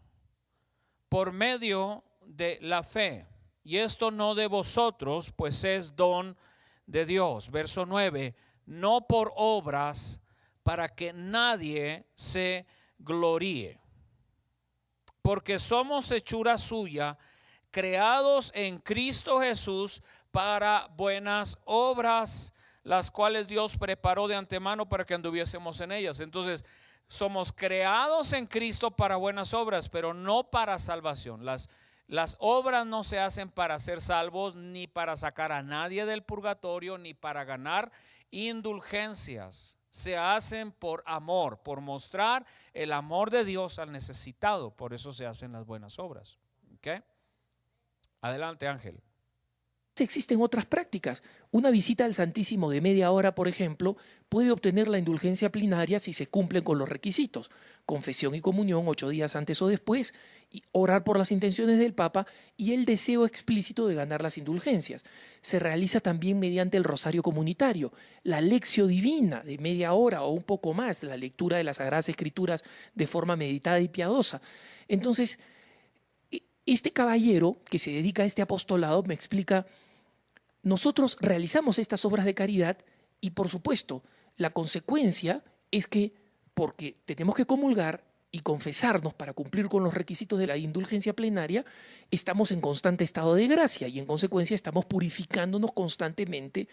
S1: por medio de la fe. Y esto no de vosotros, pues es don de Dios. Verso 9, no por obras para que nadie se gloríe. Porque somos hechura suya, creados en Cristo Jesús para buenas obras, las cuales Dios preparó de antemano para que anduviésemos en ellas. Entonces, somos creados en Cristo para buenas obras, pero no para salvación. Las obras no se hacen para ser salvos, ni para sacar a nadie del purgatorio, ni para ganar indulgencias. Se hacen por amor, por mostrar el amor de Dios al necesitado. Por eso se hacen las buenas obras. ¿Okay? Adelante, Ángel.
S2: Existen otras prácticas. Una visita al Santísimo de media hora, por ejemplo, puede obtener la indulgencia plenaria si se cumplen con los requisitos: confesión y comunión 8 días antes o después, y orar por las intenciones del Papa y el deseo explícito de ganar las indulgencias. Se realiza también mediante el rosario comunitario, la lección divina de media hora o un poco más, la lectura de las Sagradas Escrituras de forma meditada y piadosa. Entonces, este caballero que se dedica a este apostolado me explica: nosotros realizamos estas obras de caridad y, por supuesto, la consecuencia es que, porque tenemos que comulgar y confesarnos para cumplir con los requisitos de la indulgencia plenaria, estamos en constante estado de gracia y en consecuencia estamos purificándonos constantemente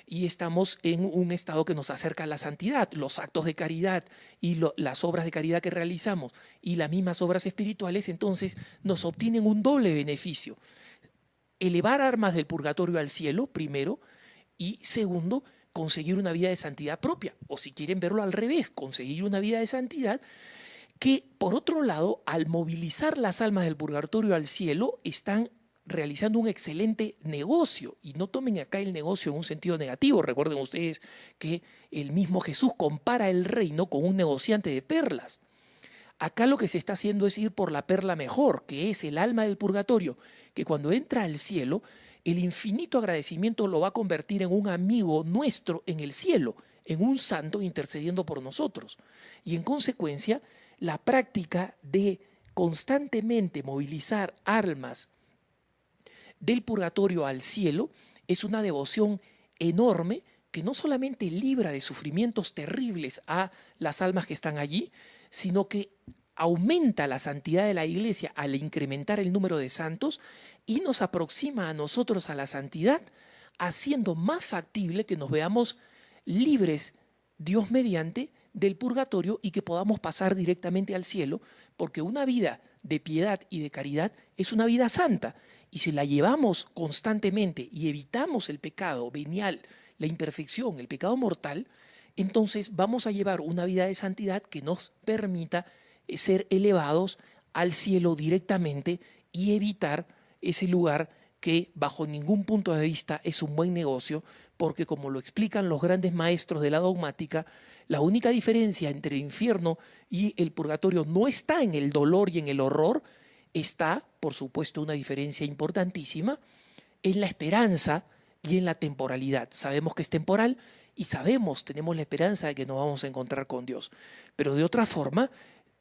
S2: y estamos en un estado que nos acerca a la santidad. Los actos de caridad y las obras de caridad que realizamos y las mismas obras espirituales entonces nos obtienen un doble beneficio: elevar armas del purgatorio al cielo, primero, y segundo, conseguir una vida de santidad propia, o si quieren verlo al revés, conseguir una vida de santidad que, por otro lado, al movilizar las almas del purgatorio al cielo, están realizando un excelente negocio. Y no tomen acá el negocio en un sentido negativo. Recuerden ustedes que el mismo Jesús compara el reino con un negociante de perlas. Acá lo que se está haciendo es ir por la perla mejor, que es el alma del purgatorio, que cuando entra al cielo, el infinito agradecimiento lo va a convertir en un amigo nuestro en el cielo, en un santo intercediendo por nosotros. Y en consecuencia, la práctica de constantemente movilizar almas del purgatorio al cielo es una devoción enorme que no solamente libra de sufrimientos terribles a las almas que están allí, sino que aumenta la santidad de la Iglesia al incrementar el número de santos y nos aproxima a nosotros a la santidad, haciendo más factible que nos veamos libres, Dios mediante, del purgatorio y que podamos pasar directamente al cielo, porque una vida de piedad y de caridad es una vida santa, y si la llevamos constantemente y evitamos el pecado venial, la imperfección, el pecado mortal, entonces vamos a llevar una vida de santidad que nos permita ser elevados al cielo directamente y evitar ese lugar que bajo ningún punto de vista es un buen negocio, porque como lo explican los grandes maestros de la dogmática, la única diferencia entre el infierno y el purgatorio no está en el dolor y en el horror, está, por supuesto, una diferencia importantísima en la esperanza y en la temporalidad. Sabemos que es temporal y tenemos la esperanza de que nos vamos a encontrar con Dios. Pero de otra forma,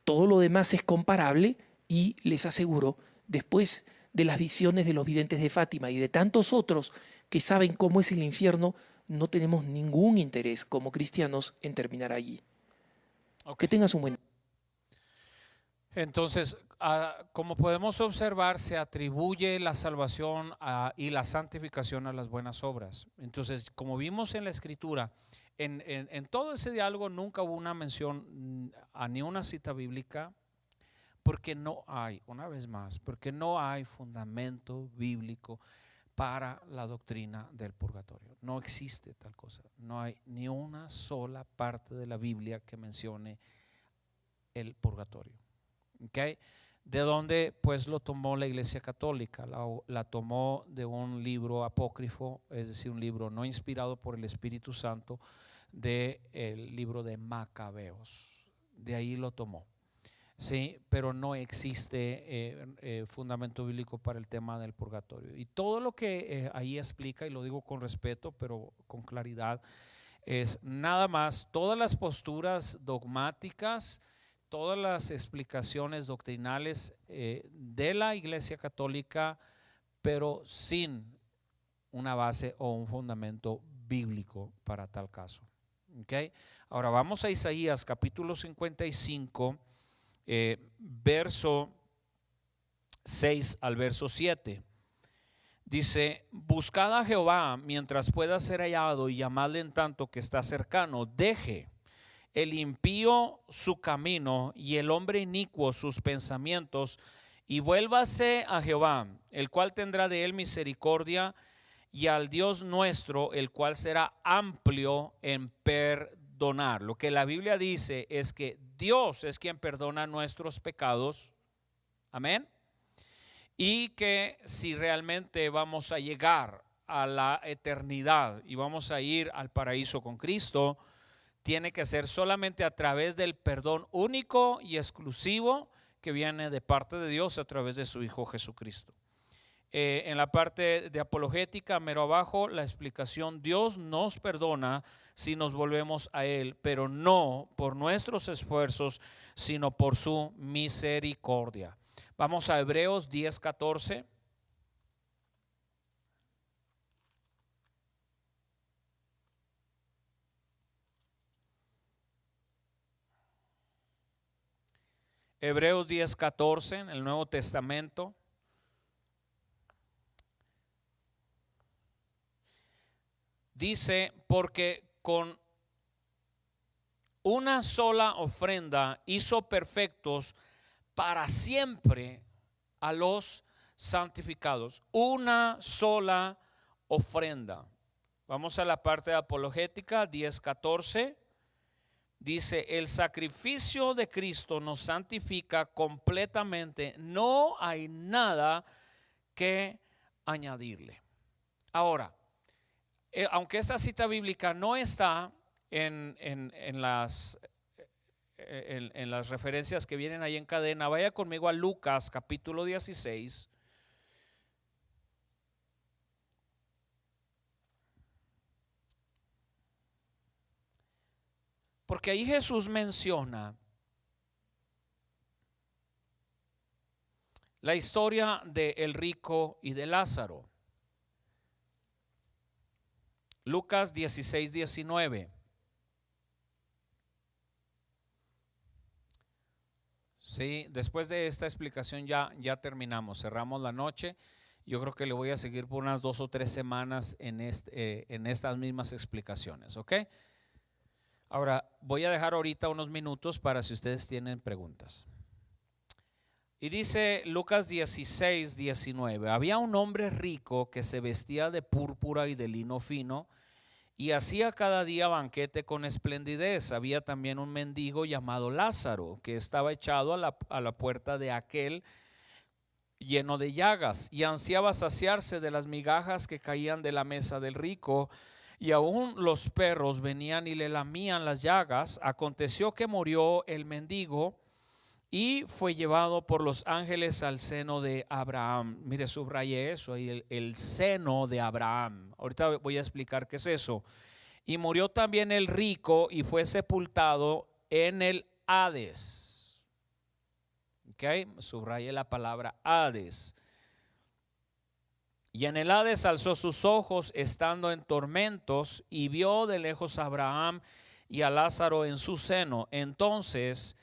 S2: todo lo demás es comparable y les aseguro, después de las visiones de los videntes de Fátima y de tantos otros que saben cómo es el infierno, no tenemos ningún interés como cristianos en terminar allí.
S1: Ok.
S2: Que tengas un buen día.
S1: Entonces, como podemos observar, se atribuye la salvación y la santificación a las buenas obras. Entonces, como vimos en la Escritura, en todo ese diálogo nunca hubo una mención a ni una cita bíblica, porque no hay, una vez más, porque no hay fundamento bíblico para la doctrina del purgatorio. No existe tal cosa. No hay ni una sola parte de la Biblia que mencione el purgatorio. ¿Okay? ¿De dónde pues lo tomó la Iglesia Católica? La tomó de un libro apócrifo, es decir, un libro no inspirado por el Espíritu Santo, del libro de Macabeos. De ahí lo tomó. Sí, pero no existe fundamento bíblico para el tema del purgatorio. Y todo lo que ahí explica, y lo digo con respeto, pero con claridad, es nada más todas las posturas dogmáticas, todas las explicaciones doctrinales de la Iglesia Católica, pero sin una base o un fundamento bíblico para tal caso. ¿Okay? Ahora vamos a Isaías capítulo 55, verso 6 al verso 7. Dice: buscad a Jehová mientras pueda ser hallado y llamadle en tanto que está cercano. Deje el impío su camino y el hombre inicuo sus pensamientos, y vuélvase a Jehová, el cual tendrá de él misericordia, y al Dios nuestro, el cual será amplio en perdonar. Lo que la Biblia dice es que Dios es quien perdona nuestros pecados. Amén. Y que si realmente vamos a llegar a la eternidad y vamos a ir al paraíso con Cristo, tiene que ser solamente a través del perdón único y exclusivo que viene de parte de Dios a través de su Hijo Jesucristo. En la parte de apologética, mero abajo, la explicación: Dios nos perdona si nos volvemos a Él, pero no por nuestros esfuerzos, sino por su misericordia. Vamos a Hebreos 10:14. Hebreos 10:14 en el Nuevo Testamento. Dice: porque con una sola ofrenda hizo perfectos para siempre a los santificados. Una sola ofrenda. Vamos a la parte de apologética 10:14. Dice: el sacrificio de Cristo nos santifica completamente, no hay nada que añadirle. Ahora, aunque esta cita bíblica no está en las referencias que vienen ahí en cadena, vaya conmigo a Lucas capítulo 16. Porque ahí Jesús menciona la historia de el rico y de Lázaro. Lucas 16:19. Sí, después de esta explicación ya terminamos, cerramos la noche. Yo creo que le voy a seguir por unas 2 o 3 semanas en estas mismas explicaciones, ¿ok? Ahora voy a dejar ahorita unos minutos para si ustedes tienen preguntas. Y dice Lucas 16:19: había un hombre rico que se vestía de púrpura y de lino fino y hacía cada día banquete con esplendidez. Había también un mendigo llamado Lázaro, que estaba echado a la puerta de aquel, lleno de llagas, y ansiaba saciarse de las migajas que caían de la mesa del rico, y aún los perros venían y le lamían las llagas. Aconteció que murió el mendigo y fue llevado por los ángeles al seno de Abraham. Mire, subrayé eso ahí, el seno de Abraham. Ahorita voy a explicar qué es eso. Y murió también el rico y fue sepultado en el Hades. Ok, subrayé la palabra Hades. Y en el Hades alzó sus ojos estando en tormentos y vio de lejos a Abraham y a Lázaro en su seno. Entonces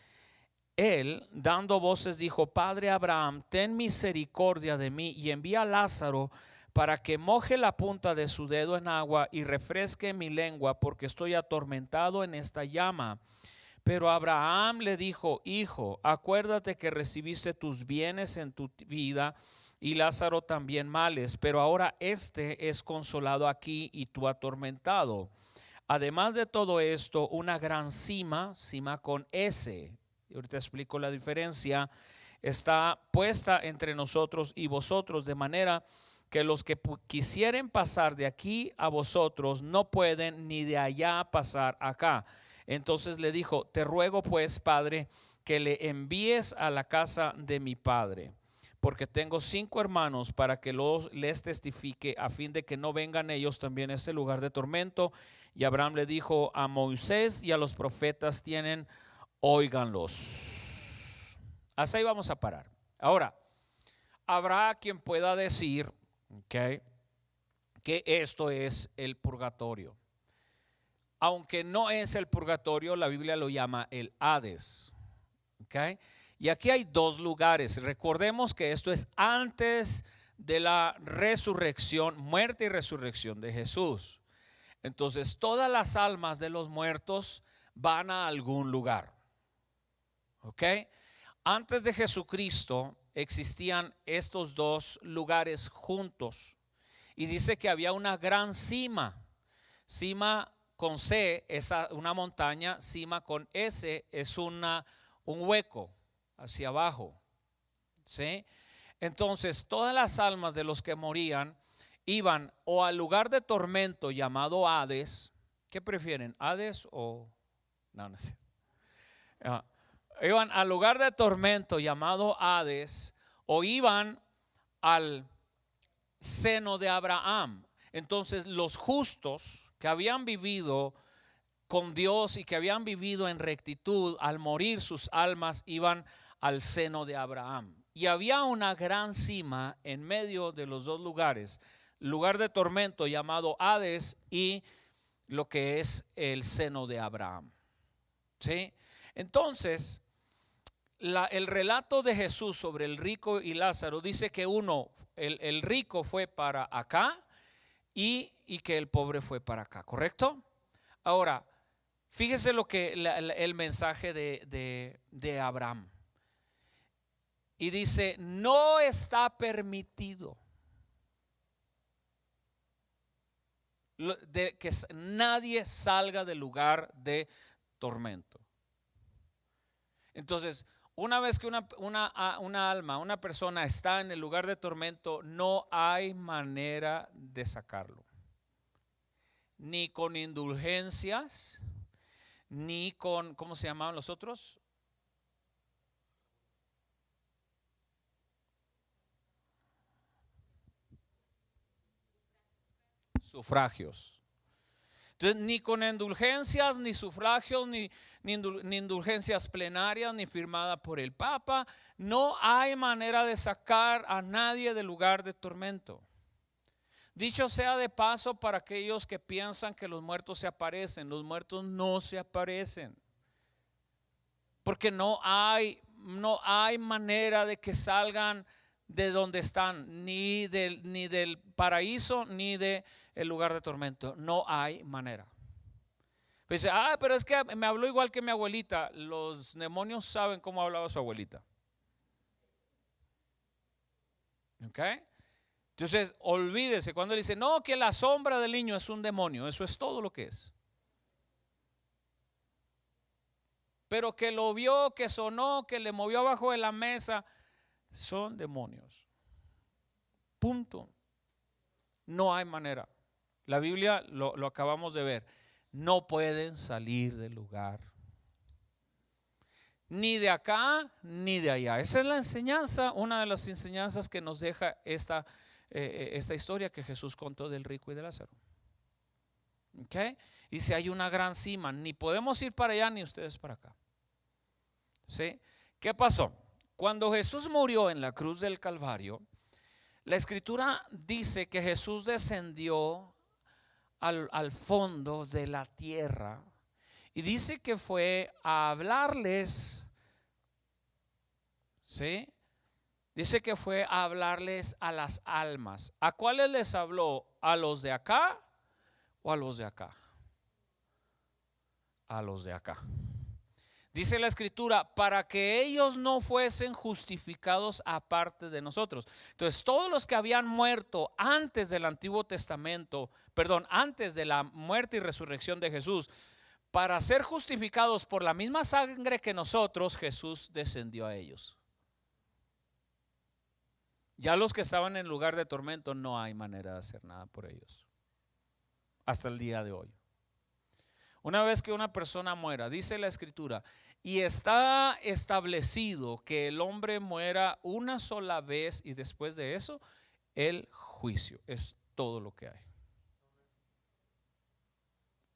S1: él, dando voces, dijo: Padre Abraham, ten misericordia de mí y envía a Lázaro para que moje la punta de su dedo en agua y refresque mi lengua, porque estoy atormentado en esta llama. Pero Abraham le dijo: Hijo, acuérdate que recibiste tus bienes en tu vida y Lázaro también males, pero ahora este es consolado aquí y tú atormentado. Además de todo esto, una gran cima con S, y ahorita explico la diferencia, está puesta entre nosotros y vosotros, de manera que los que quisieren pasar de aquí a vosotros no pueden, ni de allá pasar acá. Entonces le dijo: te ruego pues, Padre, que le envíes a la casa de mi padre, porque tengo 5 hermanos, para que les testifique, a fin de que no vengan ellos también a este lugar de tormento. Y Abraham le dijo: a Moisés y a los profetas tienen, óiganlos. Hasta ahí vamos a parar. Ahora, habrá quien pueda decir, que esto es el purgatorio. Aunque no es el purgatorio, la Biblia lo llama el Hades. Y aquí hay 2 lugares. Recordemos que esto es antes de la resurrección, muerte y resurrección de Jesús. Entonces todas las almas de los muertos van a algún lugar. Antes de Jesucristo existían estos 2 lugares juntos. Y dice que había una gran cima. Cima con C es una montaña, cima con S es un hueco hacia abajo. ¿Sí? Entonces todas las almas de los que morían iban o al lugar de tormento llamado Hades. ¿Qué prefieren? ¿Hades o no sé? Iban al lugar de tormento llamado Hades, o iban al seno de Abraham. Entonces los justos que habían vivido con Dios y que habían vivido en rectitud, al morir sus almas iban al seno de Abraham. Y había una gran cima en medio de los 2 lugares, lugar de tormento llamado Hades y lo que es el seno de Abraham. ¿Sí? Entonces el relato de Jesús sobre el rico y Lázaro dice que el rico fue para acá y que el pobre fue para acá, ¿correcto? Ahora, fíjese lo que el mensaje de Abraham. Y dice: no está permitido que nadie salga del lugar de tormento. Entonces, una vez que una alma, una persona está en el lugar de tormento, no hay manera de sacarlo. Ni con indulgencias, ni con, ¿cómo se llamaban los otros? Sufragios. Entonces, ni con indulgencias, ni sufragios, ni indulgencias plenarias, ni firmada por el Papa, no hay manera de sacar a nadie del lugar de tormento. Dicho sea de paso, para aquellos que piensan que los muertos se aparecen, los muertos no se aparecen, porque no hay manera de que salgan de donde están, ni del paraíso, ni del lugar de tormento. No hay manera. Pues dice: pero es que me habló igual que mi abuelita. Los demonios saben cómo hablaba su abuelita. Entonces olvídese cuando le dice: no, que la sombra del niño es un demonio. Eso es todo lo que es. Pero que lo vio, que sonó, que le movió abajo de la mesa, son demonios. Punto. No hay manera. La Biblia lo acabamos de ver. No pueden salir del lugar, ni de acá ni de allá. Esa es la enseñanza, una de las enseñanzas que nos deja esta historia que Jesús contó del rico y de Lázaro. Y si hay una gran cima, ni podemos ir para allá ni ustedes para acá. ¿Sí? ¿Qué pasó? Cuando Jesús murió en la cruz del Calvario, La escritura dice que Jesús descendió al fondo de la tierra y dice que fue a hablarles, ¿sí? Dice que fue a hablarles a las almas. ¿A cuáles les habló? ¿A los de acá o a los de acá? A los de acá. Dice la escritura, para que ellos no fuesen justificados aparte de nosotros. Entonces, todos los que habían muerto antes del Antiguo Testamento, perdón, antes de la muerte y resurrección de Jesús, para ser justificados por la misma sangre que nosotros, Jesús descendió a ellos. Ya los que estaban en lugar de tormento, no hay manera de hacer nada por ellos. Hasta el día de hoy. Una vez que una persona muera, dice la escritura, y está establecido que el hombre muera una sola vez y después de eso, el juicio. Es todo lo que hay.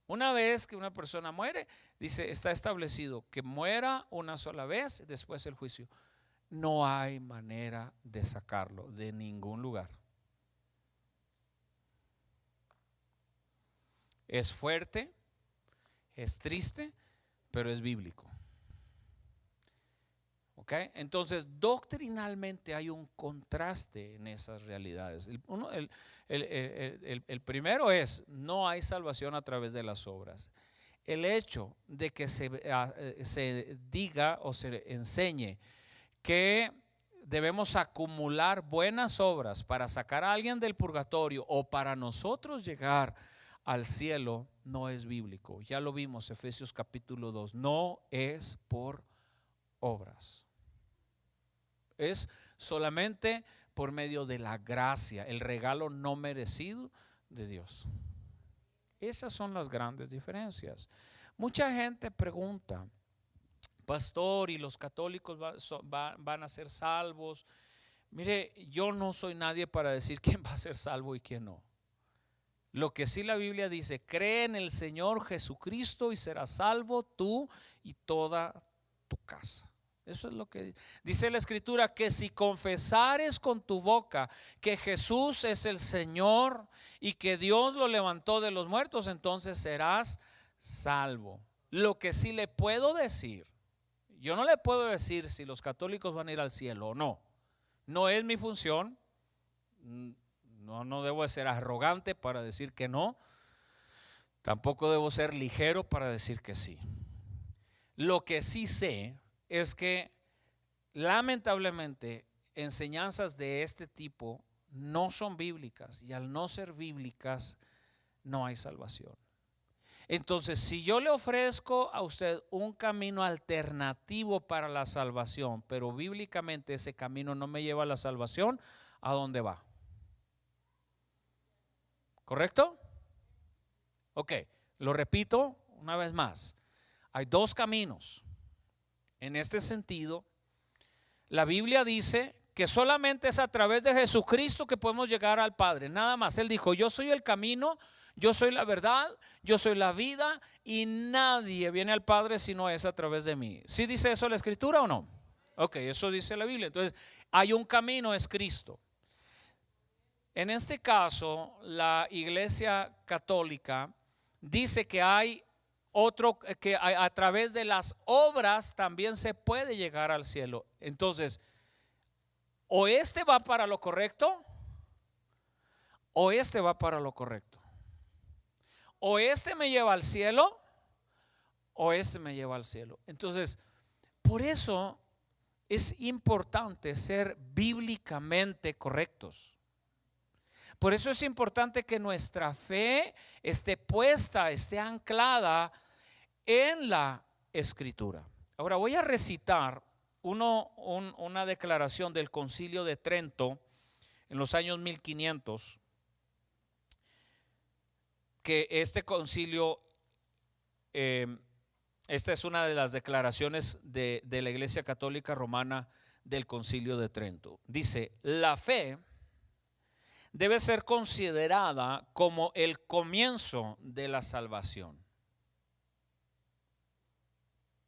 S1: Una vez que una persona muere, dice, está establecido que muera una sola vez y después el juicio. No hay manera de sacarlo de ningún lugar. Es fuerte, es triste, pero es bíblico. ¿Ok? Entonces, doctrinalmente hay un contraste en esas realidades. El primero es, no hay salvación a través de las obras. El hecho de que se diga o se enseñe que debemos acumular buenas obras para sacar a alguien del purgatorio o para nosotros llegar al cielo, no es bíblico. Ya lo vimos, Efesios capítulo 2, no es por obras. Es solamente por medio de la gracia, el regalo no merecido de Dios. Esas son las grandes diferencias. Mucha gente pregunta, pastor, ¿y los católicos van a ser salvos? Mire, yo no soy nadie para decir quién va a ser salvo y quién no. Lo que sí la Biblia dice, cree en el Señor Jesucristo y serás salvo tú y toda tu casa. Eso es lo que dice la escritura, que si confesares con tu boca que Jesús es el Señor y que Dios lo levantó de los muertos, entonces serás salvo. Lo que sí le puedo decir, yo no le puedo decir si los católicos van a ir al cielo o no. No es mi función. No debo de ser arrogante para decir que no. Tampoco debo ser ligero para decir que sí. Lo que sí sé es que lamentablemente enseñanzas de este tipo no son bíblicas, y al no ser bíblicas no hay salvación. Entonces, si yo le ofrezco a usted un camino alternativo para la salvación, pero bíblicamente ese camino no me lleva a la salvación, ¿a dónde va? ¿Correcto? Ok, lo repito una vez más. Hay dos caminos. En este sentido, la Biblia dice que solamente es a través de Jesucristo que podemos llegar al Padre. Nada más. Él dijo, yo soy el camino, yo soy la verdad, yo soy la vida y nadie viene al Padre si no es a través de mí. ¿Sí dice eso la escritura o no? Ok, eso dice la Biblia. Entonces, hay un camino, es Cristo. En este caso, la Iglesia Católica dice que hay otro, que a través de las obras también se puede llegar al cielo. Entonces, o este va para lo correcto, o este va para lo correcto. O este me lleva al cielo, o este me lleva al cielo. Entonces, por eso es importante ser bíblicamente correctos. Por eso es importante que nuestra fe esté puesta, esté anclada en la escritura. Ahora voy a recitar una declaración del Concilio de Trento en los años 1500, que este concilio, esta es una de las declaraciones de la Iglesia Católica Romana del Concilio de Trento. Dice, la fe debe ser considerada como el comienzo de la salvación.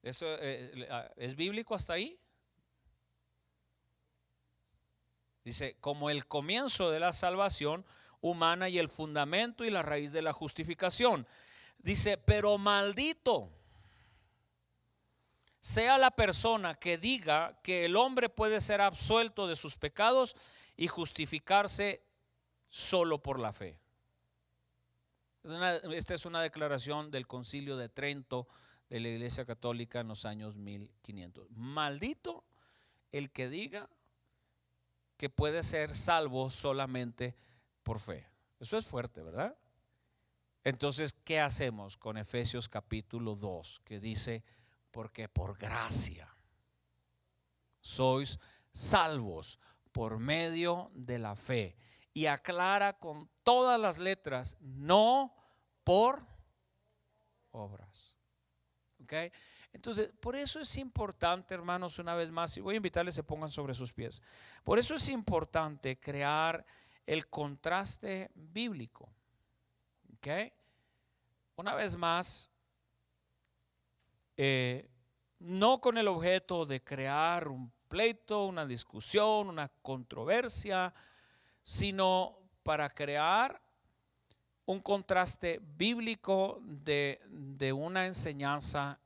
S1: ¿Eso es bíblico hasta ahí? Dice, como el comienzo de la salvación humana y el fundamento y la raíz de la justificación. Dice, pero maldito sea la persona que diga que el hombre puede ser absuelto de sus pecados y justificarse solo por la fe. Esta es una declaración del Concilio de Trento de la Iglesia Católica en los años 1500. Maldito el que diga que puede ser salvo solamente por fe. Eso es fuerte, ¿verdad? Entonces, ¿qué hacemos con Efesios capítulo 2? Que dice, porque por gracia sois salvos por medio de la fe. Y aclara con todas las letras, no por obras. ¿Ok? Entonces, por eso es importante, hermanos, una vez más, y voy a invitarles a se pongan sobre sus pies. Por eso es importante crear el contraste bíblico. ¿Ok? Una vez más, no con el objeto de crear un pleito, una discusión, una controversia, sino para crear un contraste bíblico de una enseñanza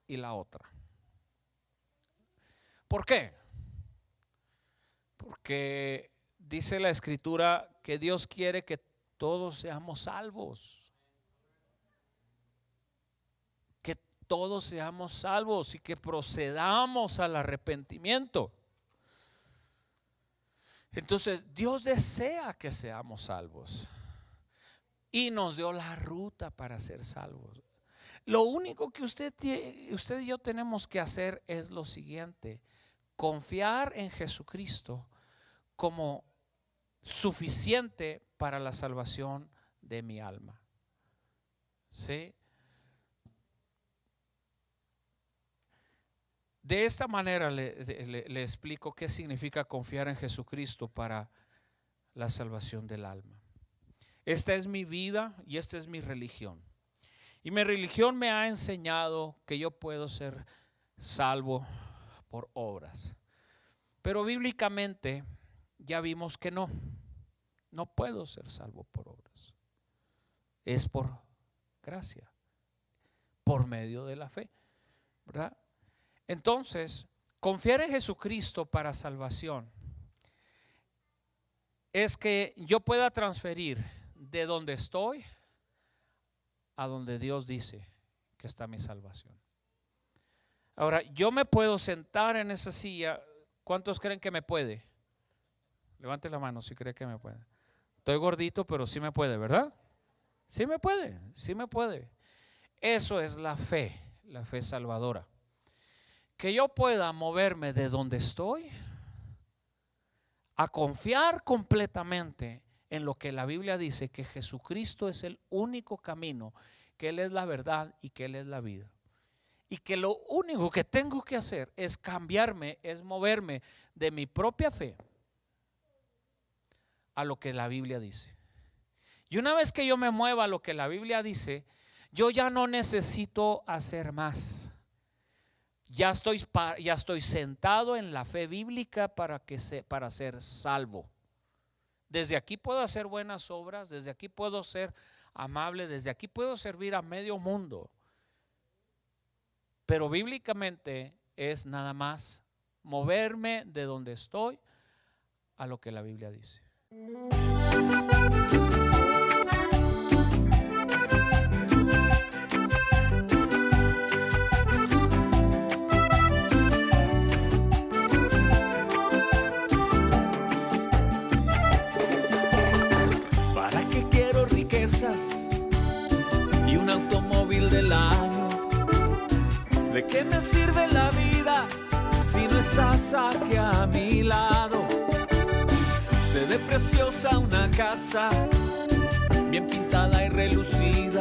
S1: y la otra. ¿Por qué? Porque dice la Escritura que Dios quiere que todos seamos salvos. Que todos seamos salvos y que procedamos al arrepentimiento. Entonces, Dios desea que seamos salvos y nos dio la ruta para ser salvos. Lo único que usted y yo tenemos que hacer es lo siguiente: confiar en Jesucristo como suficiente para la salvación de mi alma. ¿Sí? De esta manera le explico qué significa confiar en Jesucristo para la salvación del alma. Esta es mi vida y esta es mi religión. Y mi religión me ha enseñado que yo puedo ser salvo por obras. Pero bíblicamente ya vimos que no puedo ser salvo por obras. Es por gracia, por medio de la fe, ¿verdad? Entonces, confiar en Jesucristo para salvación es que yo pueda transferir de donde estoy a donde Dios dice que está mi salvación. Ahora, yo me puedo sentar en esa silla. ¿Cuántos creen que me puede? Levante la mano si cree que me puede. Estoy gordito, pero sí me puede, ¿verdad? Sí me puede, sí me puede. Eso es la fe salvadora. Que yo pueda moverme de donde estoy a confiar completamente en lo que la Biblia dice, que Jesucristo es el único camino, que Él es la verdad y que Él es la vida. Y que lo único que tengo que hacer es cambiarme, es moverme de mi propia fe a lo que la Biblia dice. Y una vez que yo me mueva a lo que la Biblia dice, yo ya no necesito hacer más. Ya estoy sentado en la fe bíblica para ser salvo. Desde aquí puedo hacer buenas obras, desde aquí puedo ser amable, desde aquí puedo servir a medio mundo. Pero bíblicamente es nada más moverme de donde estoy a lo que la Biblia dice.
S3: ¿Para qué quiero riquezas y un automóvil del año? ¿De qué me sirve la vida si no estás aquí a mi lado? Sé de preciosa una casa, bien pintada y relucida,